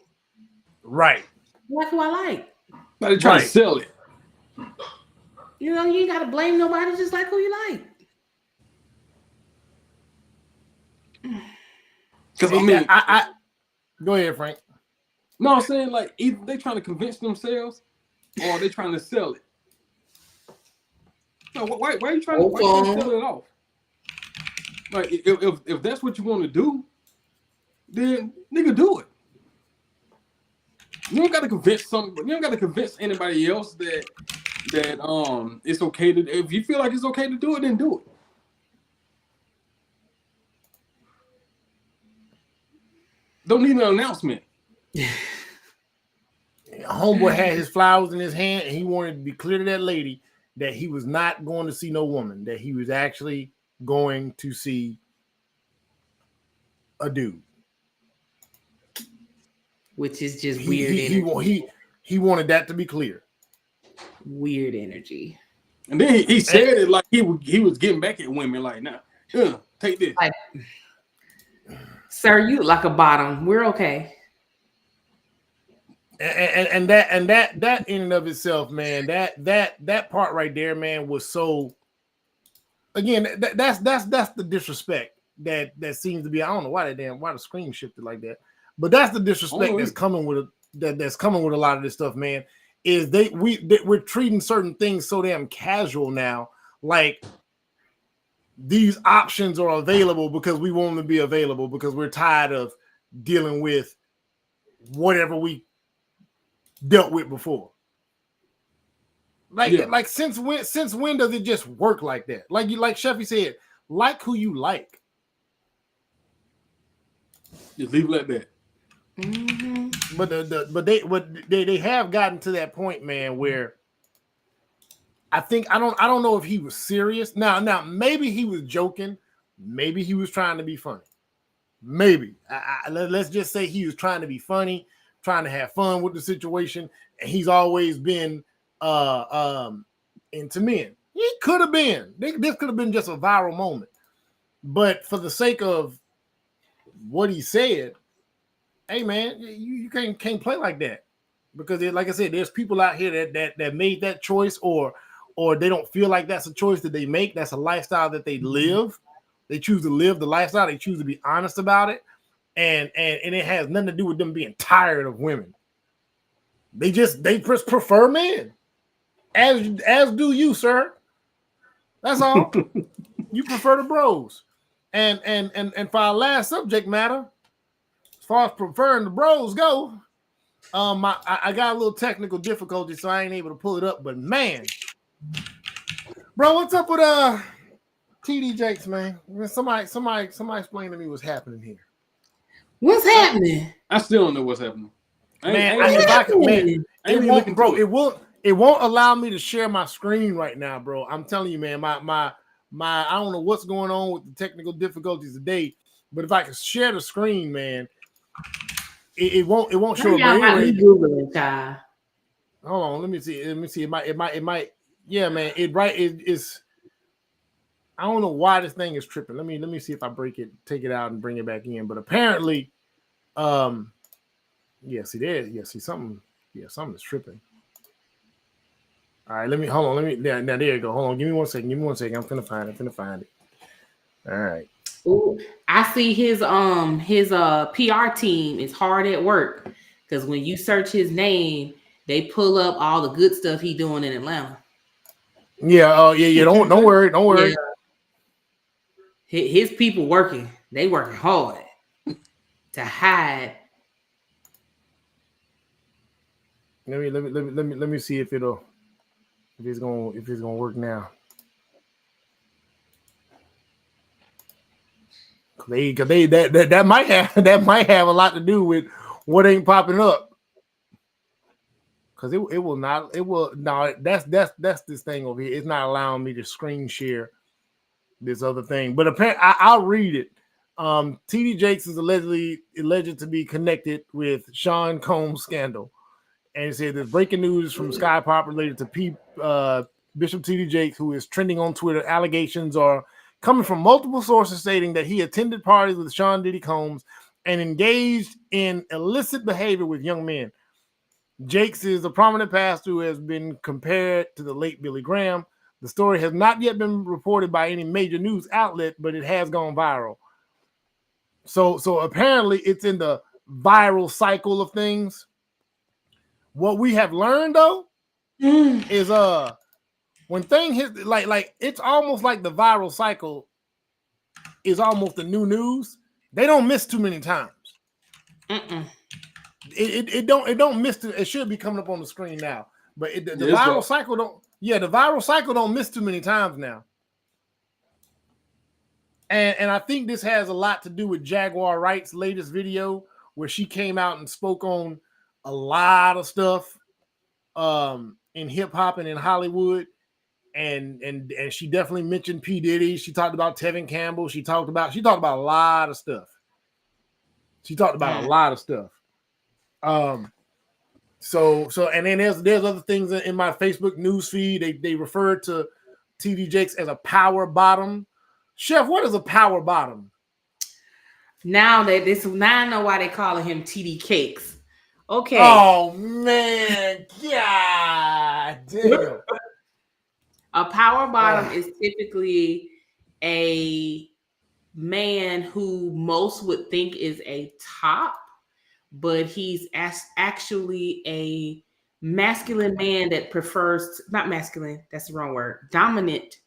Right. I like who I like. Now they're trying to sell it. You know, you ain't got to blame nobody. Just like who you like. Because I mean, I go ahead, Frank. No, I'm saying like either they trying to convince themselves or they trying to sell it. No, why are you trying to sell it off? Like if that's what you want to do, then nigga do it. You don't got to convince You don't got to convince anybody else that it's okay to. If you feel like it's okay to do it, then do it. Don't need an announcement. Homeboy had his flowers in his hand, and he wanted to be clear to that lady that he was not going to see no woman, that he was actually going to see a dude. Which is just weird. He wanted that to be clear. Weird energy. And then he said it like he was getting back at women. Like, now, take this. Like, sir, you look like a bottom. We're okay. And that in and of itself, man, that part right there, man, was so. Again, that's the disrespect that seems to be. I don't know why the screen shifted like that, but that's the disrespect that's coming with that's coming with a lot of this stuff, man. Is we're treating certain things so damn casual now, like these options are available because we want them to be available because we're tired of dealing with whatever we dealt with before. Like since when does it just work like that? Like Sheffy said, like who you like. Just leave it like that. Mm-hmm. But they have gotten to that point, man, where I don't know if he was serious. Now maybe he was joking, maybe he was trying to be funny. Maybe let's just say he was trying to be funny, trying to have fun with the situation, and he's always been into men. He could have been. This could have been just a viral moment, but for the sake of what he said, hey man, you can't play like that because like I said, there's people out here that made that choice, or they don't feel like that's a choice that they make. That's a lifestyle that they live. They choose to live the lifestyle. They choose to be honest about it, and it has nothing to do with them being tired of women. They just prefer men, as do you, sir. That's all. You prefer the bros, and for our last subject matter, as far as preferring the bros go, I got a little technical difficulty, so I ain't able to pull it up. But man, bro, what's up with TD Jakes, man? Somebody explain to me what's happening here. What's happening? I still don't know what's happening. It won't allow me to share my screen right now, bro. I'm telling you, man, my I don't know what's going on with the technical difficulties today, but if I can share the screen, man, it won't show up. Anyway, Googling, child. Hold on, let me see. It might. Yeah, man. It's. I don't know why this thing is tripping. Let me see if I break it, take it out, and bring it back in. But apparently, something is tripping. All right, hold on. Now there you go. Hold on, give me one second. I'm finna find it. All right. Ooh, I see his PR team is hard at work because when you search his name, they pull up all the good stuff he doing in Atlanta. Yeah. Yeah. Don't worry. Yeah. His people working. They working hard to hide. Let me see if it's gonna work now. That might have a lot to do with what ain't popping up. Because it will not. That's this thing over here. It's not allowing me to screen share this other thing. But apparently, I'll read it. TD Jakes is alleged to be connected with Sean Combs scandal. And it said there's breaking news from Sky Pop related to Bishop TD Jakes, who is trending on Twitter. Allegations are coming from multiple sources stating that he attended parties with Sean Diddy Combs and engaged in illicit behavior with young men. Jakes is a prominent pastor who has been compared to the late Billy Graham. The story has not yet been reported by any major news outlet, but it has gone viral. So apparently it's in the viral cycle of things. What we have learned though is when thing hits like it's almost like the viral cycle is almost the new news. They don't miss too many times. It don't miss. It should be coming up on the screen now, but the viral cycle don't. Yeah, the viral cycle don't miss too many times now. And I think this has a lot to do with Jaguar Wright's latest video, where she came out and spoke on a lot of stuff in hip hop and in Hollywood, and she definitely mentioned P. Diddy. She talked about Tevin Campbell. She talked about a lot of stuff. So and then there's other things in my Facebook news feed. They refer to TD Jakes as a power bottom. Chef, what is a power bottom? Now I know why they calling him TD Cakes. Okay. Oh man, god damn. A power bottom is typically a man who most would think is a top, but he's actually a masculine man that prefers, not masculine, that's the wrong word, dominant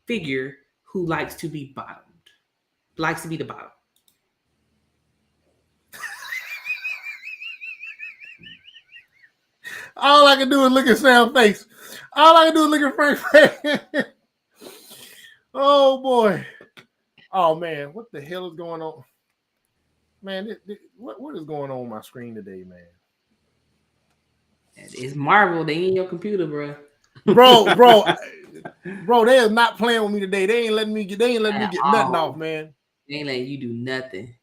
figure who likes to be bottomed, likes to be the bottom. All I can do is look at Sam's face. All I can do is look at Frank's face. Oh boy. Oh man, what the hell is going on? Man, what is going on on my screen today, man? It's Marvel. They in your computer, bro. Bro, they are not playing with me today. They ain't letting me get nothing off, man. They ain't letting you do nothing.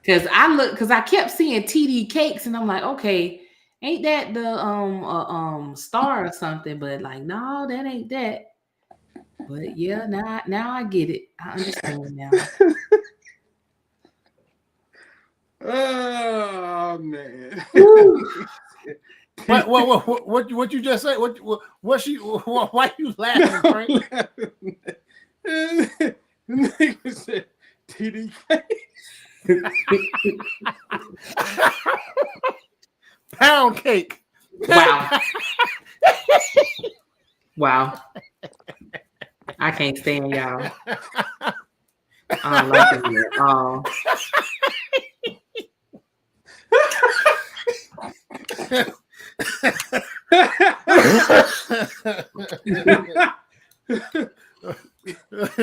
Because I kept seeing TD Cakes, and I'm like, okay, ain't that the star or something? But like, no, that ain't that. But yeah, now I get it. I understand now. Oh man. What you just said? Why you laughing, Frank? Nigga said TDK. Pound cake. Wow. Wow. I can't stand y'all. I don't like it at all.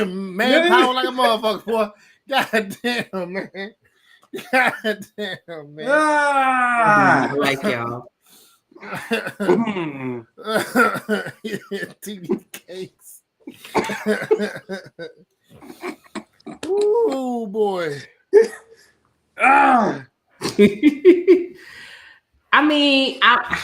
Man, power like a motherfucker, boy. God damn, man. God damn, man. I like y'all. TV cakes. Oh boy. I mean, I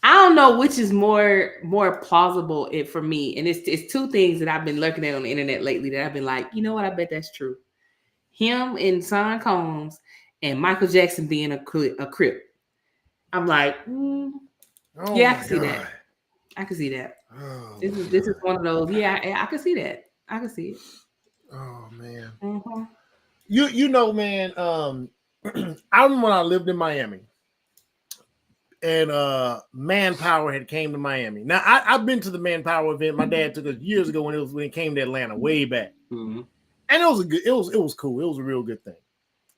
don't know which is more plausible for me, and it's two things that I've been looking at on the internet lately that I've been like, you know what, I bet that's true. Him and Sean Combs and Michael Jackson being a Crip. I'm like, yeah, I can see that. I can see that. Oh, this is one of those. Yeah, I can see that. I can see it. Oh man. Mm-hmm. You know, man. I remember when I lived in Miami, and Manpower had came to Miami. Now I've been to the Manpower event. My dad took us years ago when it came to Atlanta, way back, and it was cool. It was a real good thing.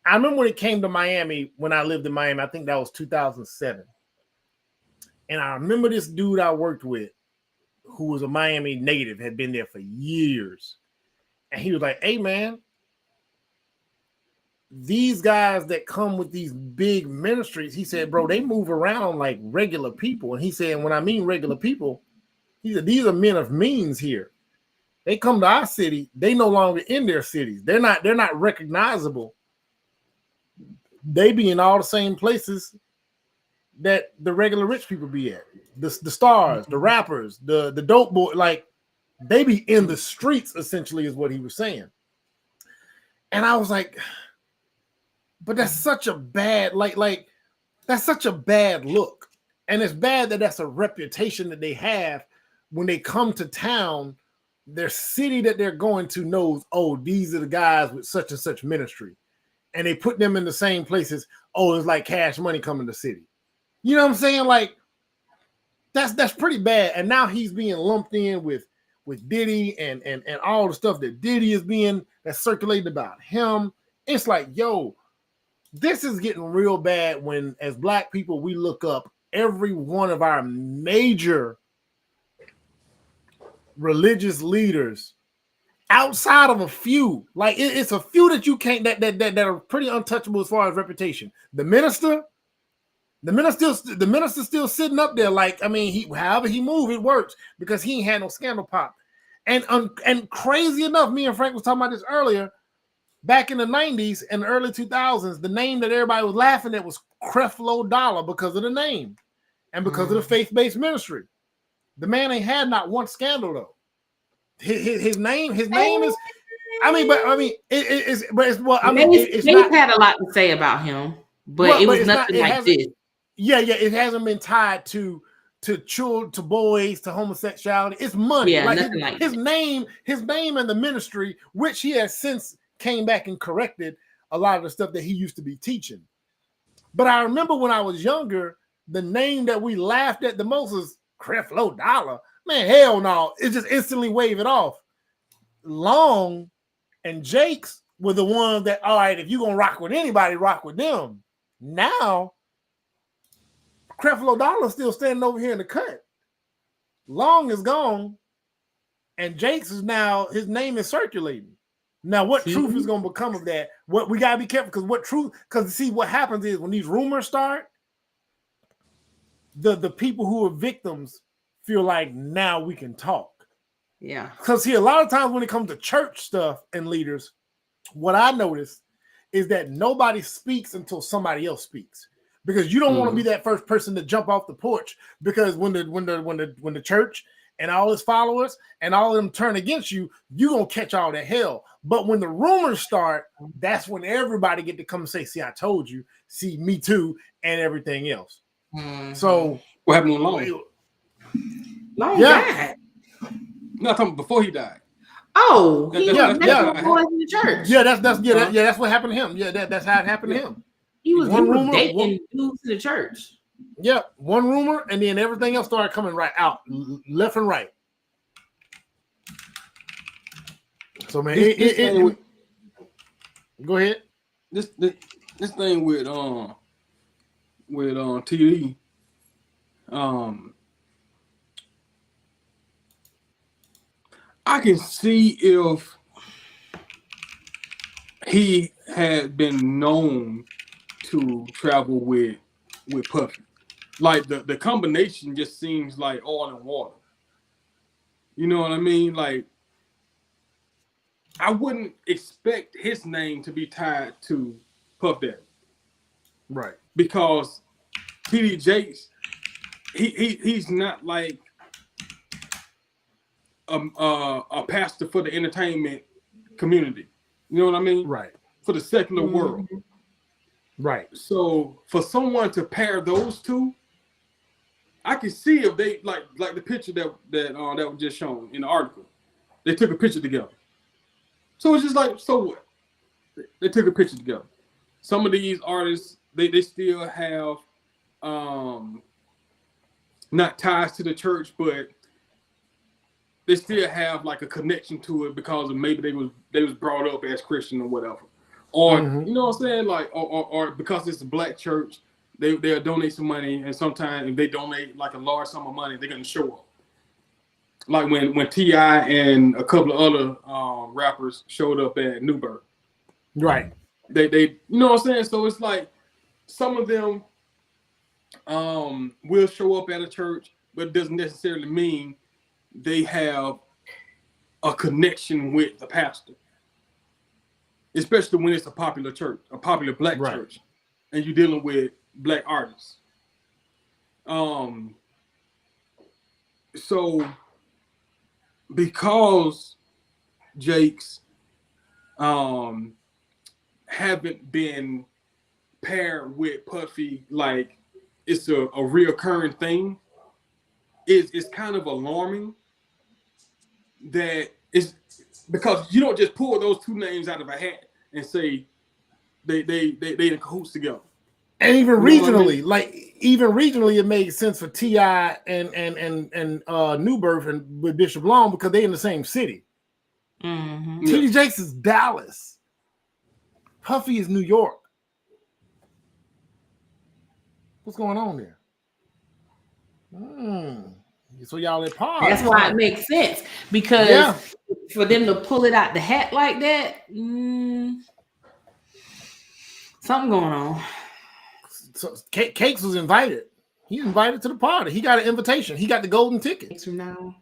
I remember when it came to Miami when I lived in Miami. I think that was 2007, and I remember this dude I worked with, who was a Miami native, had been there for years, and he was like, "Hey, man. These guys that come with these big ministries," he said, "bro, they move around like regular people." And he said, when I mean regular people, he said, these are men of means here. They come to our city, they no longer in their cities. They're not recognizable. They be in all the same places that the regular rich people be at. The stars, the rappers, the dope boy, like they be in the streets, essentially, is what he was saying. And I was like, but that's such a bad, like that's such a bad look. And it's bad that that's a reputation that they have when they come to town. Their city that they're going to knows, oh, these are the guys with such and such ministry. And they put them in the same places. Oh, it's like Cash Money coming to the city. You know what I'm saying? Like, that's pretty bad. And now he's being lumped in with Diddy and all the stuff that Diddy is being, that's circulated about him. It's like, yo, this is getting real bad when, as Black people, we look up every one of our major religious leaders outside of a few. Like it's a few that you can't that are pretty untouchable as far as reputation. The minister still sitting up there. Like, I mean, however he move, it works because he ain't had no scandal pop. And crazy enough, me and Frank was talking about this earlier. back in the 90s and early 2000s, the name that everybody was laughing at was Creflo Dollar because of the name and because of the faith-based ministry. The man ain't had not one scandal though. His name is. It's not had a lot to say about him, but it was nothing like this. Yeah, it hasn't been tied to children, to boys, to homosexuality. It's money. Yeah, like his name and the ministry, which he has since came back and corrected a lot of the stuff that he used to be teaching. But I remember when I was younger, the name that we laughed at the most was Creflo Dollar. Man, hell no. It just instantly wave it off. Long and Jakes were the ones that, all right, if you're going to rock with anybody, rock with them. Now, Creflo Dollar still standing over here in the cut. Long is gone, and Jakes is now, his name is circulating. Now, what truth is going to become of that? What we got to be careful, because see, what happens is when these rumors start, the people who are victims feel like now we can talk. Yeah. Because see, a lot of times when it comes to church stuff and leaders, what I notice is that nobody speaks until somebody else speaks. Because you don't want to be that first person to jump off the porch. Because when the church and all his followers and all of them turn against you, you're gonna catch all that hell. But when the rumors start, that's when everybody get to come and say, see, I told you, see, me too, and everything else. So what happened to Long? Long died. No, I'm talking before he died. Oh, boys in the church. Yeah, that's what happened to him. Yeah, that's how it happened to him. He was dating dudes in the church. Yeah, one rumor, and then everything else started coming right out, left and right. So man, go ahead. This thing with TD, I can see if he had been known to travel with Puffy. Like the combination just seems like oil and water. You know what I mean? Like I wouldn't expect his name to be tied to Puff Daddy. Right. Because TD Jakes, he's not like a pastor for the entertainment community. You know what I mean? Right. For the secular world. Right. So for someone to pair those two, I can see if they like the picture that was just shown in the article. They took a picture together. So it's just like, so what? They took a picture together. Some of these artists, they still have not ties to the church, but they still have like a connection to it because of maybe they was brought up as Christian or whatever. Or you know what I'm saying? Like or because it's a black church, they'll donate some money, and sometimes if they donate like a large sum of money, they're gonna show up. Like when T.I. and a couple of other rappers showed up at Newburgh. Right. They you know what I'm saying? So it's like some of them will show up at a church, but it doesn't necessarily mean they have a connection with the pastor. Especially when it's a popular church, a popular black church, and you're dealing with black artists. So because Jakes haven't been paired with Puffy like it's a reoccurring thing, it's kind of alarming that it's because you don't just pull those two names out of a hat and say they in cahoots together. And even regionally, it made sense for T.I. and Newburgh and with Bishop Long because they're in the same city. T.D. Jakes is Dallas. Puffy is New York. What's going on there? So y'all at par. That's why it makes sense because for them to pull it out the hat like that, something going on. So Cakes was invited. He's invited to the party. He got an invitation. He got the golden ticket. Cakes from now on.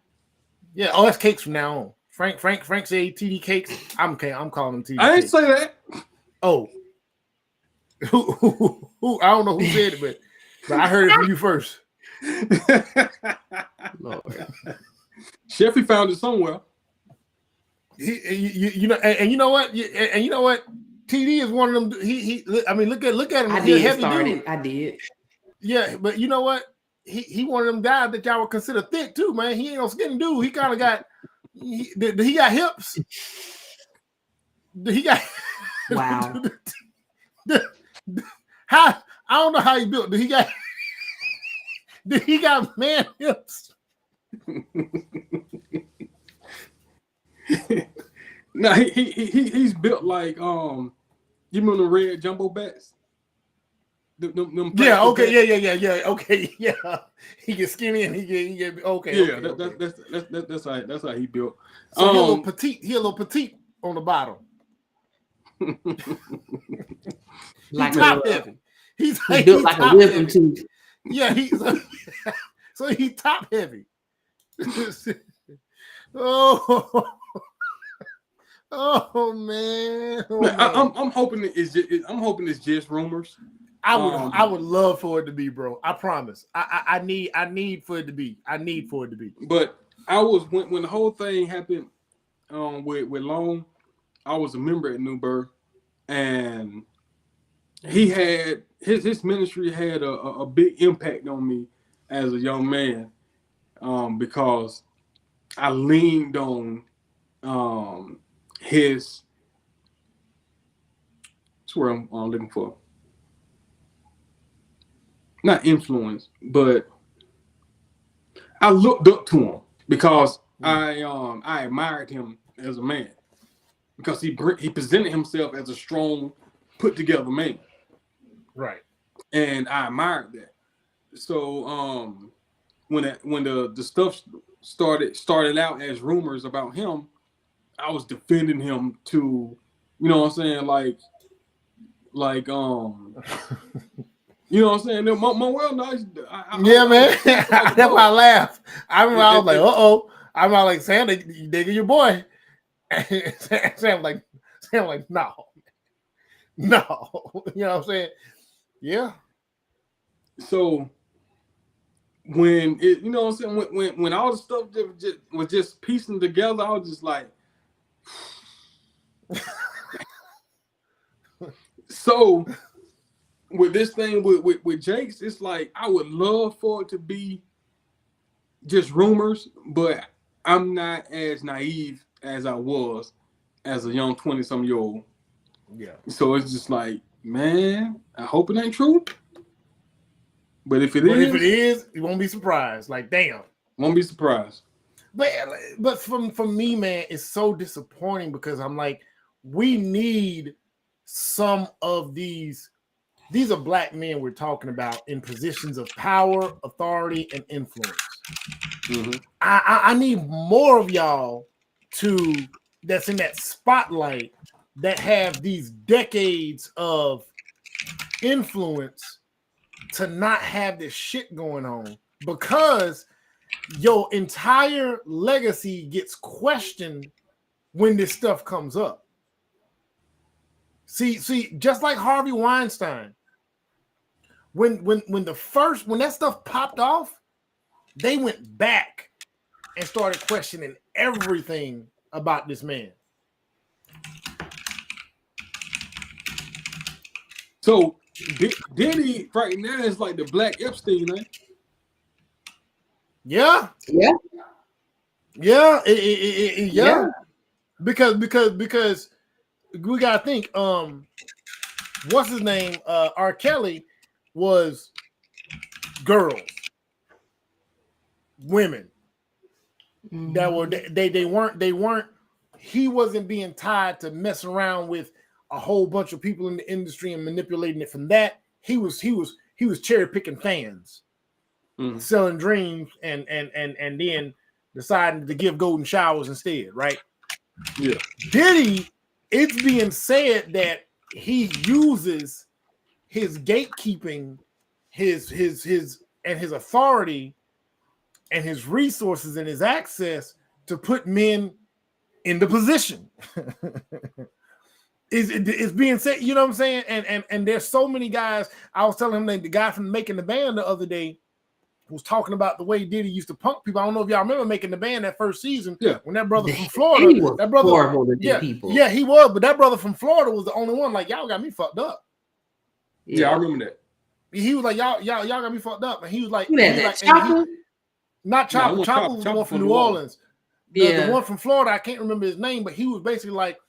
Yeah. Oh, that's Cakes from now on. Frank said TD cakes. I'm calling him TD. I ain't cakes. say that. Oh, who? I don't know who said it, but I heard it from you first. Lord. Sheffy found it somewhere. You know, and you know what? And you know what? TD is one of them. I mean, look at him. I He's a did heavy start dude. it. I did. Yeah, but you know what? He one of them guys that y'all would consider thick too, man. He ain't no skinny dude. He kind of got he got hips. He got Wow. how I don't know how he built. Did he got man hips? No, he's built like you remember the red jumbo bats? Them Yeah, okay, bats? yeah, okay, yeah. He gets skinny and he get okay. Yeah, okay. That's how he built. So he a little petite. He a little petite on the bottom. Like top heavy. He's built like a whipping tooth. Yeah, so he top heavy. Oh man. Oh, man. I'm hoping it's just rumors. I would love for it to be, bro. I promise. I need for it to be. I need for it to be. But I was when the whole thing happened with Long, I was a member at New Birth, and he had his ministry had a big impact on me as a young man, because I leaned on his. That's where I'm looking for. Not influence, but I looked up to him because I admired him as a man, because he presented himself as a strong, put together man. Right. And I admired that. So when the stuff started out as rumors about him, I was defending him to, you know what I'm saying, like you know what I'm saying? My world knows. Yeah, man. That's why I laughed. I remember I was like, uh-oh. I'm not like, Sam, they digging your boy. Sam like, no. You know what I'm saying? Yeah. So when it, you know what I'm saying, when all the stuff that was just piecing together, I was just like, so with this thing with Jake's, it's like I would love for it to be just rumors, but I'm not as naive as I was as a young 20-some-year-old. Yeah. So it's just like, man, I hope it ain't true. But if it is, you won't be surprised. Like, damn. Won't be surprised. But for me, man, it's so disappointing because I'm like, we need some of these. These are black men we're talking about in positions of power, authority, and influence. Mm-hmm. I need more of y'all that's in that spotlight that have these decades of influence to not have this shit going on, because your entire legacy gets questioned when this stuff comes up. See, just like Harvey Weinstein, when that stuff popped off, they went back and started questioning everything about this man. So Diddy right now is like the Black Epstein, right? Yeah. Because we gotta think. What's his name? R. Kelly was girls, women that were they weren't. He wasn't being tied to mess around with a whole bunch of people in the industry and manipulating it from that. He was cherry picking fans, selling dreams, and then deciding to give golden showers instead, right? Yeah. Diddy, it's being said that he uses his gatekeeping, his authority and his resources and his access to put men in the position. Is being said, you know what I'm saying? And there's so many guys. I was telling him that the guy from Making the Band the other day was talking about the way Diddy used to punk people. I don't know if y'all remember Making the Band that first season. Yeah. When that brother from Florida, that brother, horrible to yeah, people. yeah, he was. But that brother from Florida was the only one. Like, y'all got me fucked up. Yeah, I remember that. He was like, y'all got me fucked up. And he was like, Chopper? Not Chopper. No, Chopper was the one from New Orleans. The one from Florida, I can't remember his name, but he was basically like,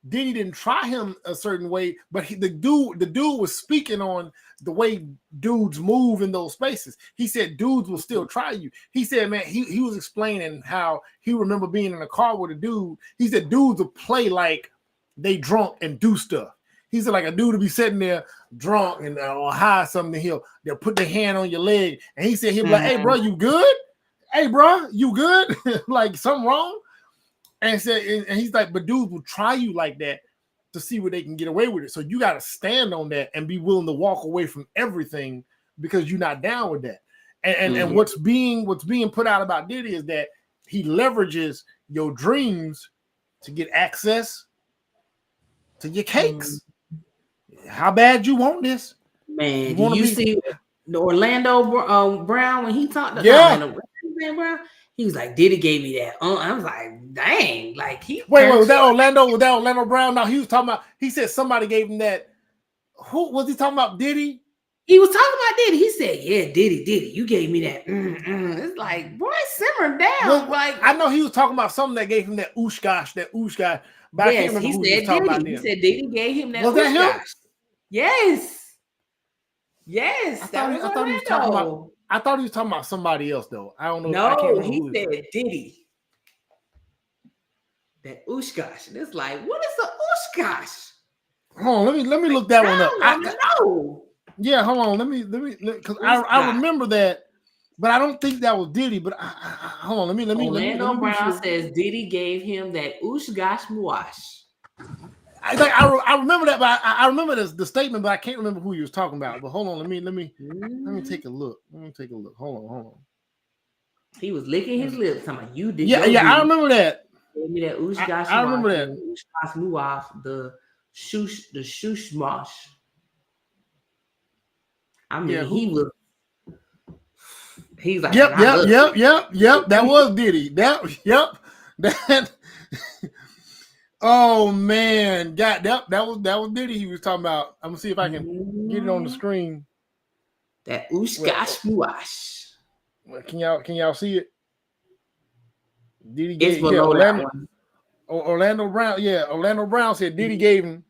Diddy didn't try him a certain way, but the dude was speaking on the way dudes move in those spaces. He said dudes will still try you. He said, man, he was explaining how he remember being in a car with a dude. He said dudes will play like they drunk and do stuff. He said like a dude will be sitting there drunk and or high or something. They'll put their hand on your leg, and he said he'll be like, "Hey, bro, you good? Hey, bro, you good? Like something wrong?" And he's like, but dudes will try you like that to see where they can get away with it. So you got to stand on that and be willing to walk away from everything because you're not down with that. And what's being put out about Diddy is that he leverages your dreams to get access to your cakes. How bad you want this? Man, do you see the Orlando Brown when he talked to Orlando Brown? He was like, Diddy gave me that. I was like, dang. Like he wait, was that Orlando Brown? No, he was talking about, he said somebody gave him that. Who was he talking about? Diddy? He was talking about Diddy. He said, yeah, Diddy, you gave me that. It's like, boy, simmer down. Well, like I know he was talking about something that gave him that oosh gosh. But I can't remember who he was talking about. He said Diddy gave him that. Was that him? Yes. I thought he was talking about. I thought he was talking about somebody else though. I don't know. No, he said Diddy. That ooshgosh. And it's like, what is the ooshgosh? Hold on, let me look that one up. I know. Yeah, hold on. Let me because I remember that, but I don't think that was Diddy. But hold on, let me. Orlando Brown says Diddy gave him that ooshgosh muash. I remember that, but I remember the statement, but I can't remember who he was talking about. But hold on, let me take a look. Hold on. He was licking his lips. Talking about you did. Yeah, I remember that. Gave me that ooshgosh. I remember that. Ooshgosh muash, the shush mosh. I mean, he's like, yep. That was Diddy. That. Oh man, that was Diddy he was talking about. I'm gonna see if I can get it on the screen. That ooshgosh muash. Can y'all see it? Diddy gave Orlando Brown. Yeah, Orlando Brown said Diddy gave him.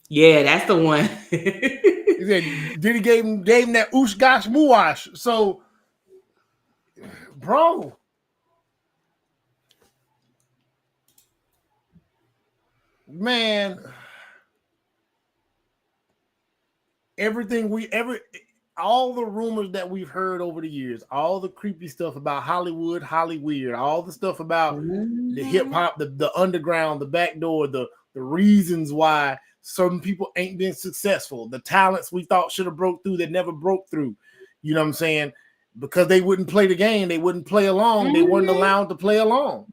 Yeah, that's the one. He said Diddy gave him that ooshgosh muash. So, bro. Man, all the rumors that we've heard over the years, all the creepy stuff about Hollywood, all the stuff about the hip hop, the underground, the back door, the reasons why certain people ain't been successful, the talents we thought should have broke through that never broke through. You know what I'm saying? Because they wouldn't play the game, they wouldn't play along, they weren't allowed to play along.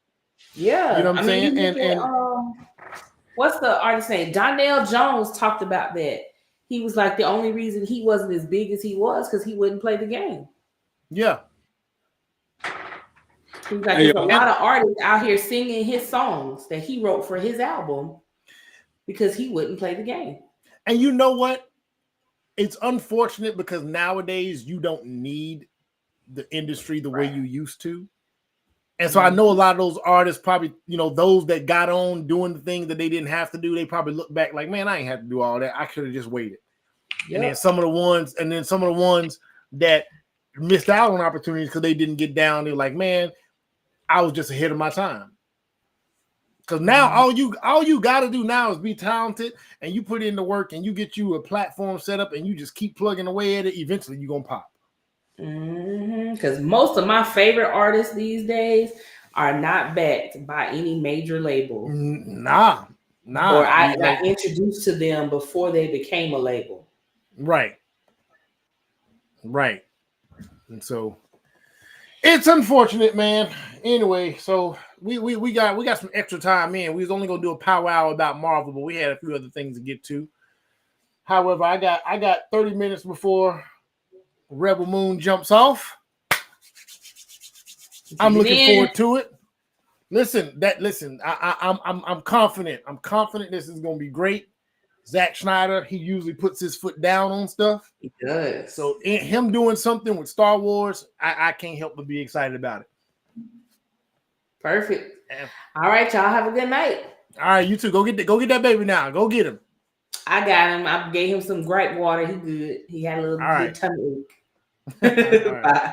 Yeah, you know what I'm saying? And what's the artist name? Donnell Jones talked about that. He was like, the only reason he wasn't as big as he was because he wouldn't play the game. Yeah. He was like, there's a lot of artists out here singing his songs that he wrote for his album because he wouldn't play the game. And you know what? It's unfortunate because nowadays you don't need the industry the way you used to. And so I know a lot of those artists probably, those that got on doing the things that they didn't have to do, they probably look back like, man, I ain't have to do all that. I could have just waited. Yep. And then some of the ones that missed out on opportunities because they didn't get down, they're like, man, I was just ahead of my time. Because now all you got to do now is be talented and you put in the work and you get you a platform set up and you just keep plugging away at it. Eventually you're going to pop. Because most of my favorite artists these days are not backed by any major label. Nah. Or I got introduced to them before they became a label. Right. And so It's unfortunate, man. Anyway, so we got some extra time in. We was only gonna do a power hour about Marvel, but we had a few other things to get to. However, I got 30 minutes before Rebel Moon jumps off. I'm looking forward to it. Listen, I'm confident. I'm confident this is gonna be great. Zack Snyder, he usually puts his foot down on stuff. He does. So him doing something with Star Wars, I can't help but be excited about it. Perfect. All right, y'all have a good night. All right, you too. Go get that baby now. Go get him. I got him. I gave him some gripe water. He good. He had a little All right. good tummy ache. All right. Bye.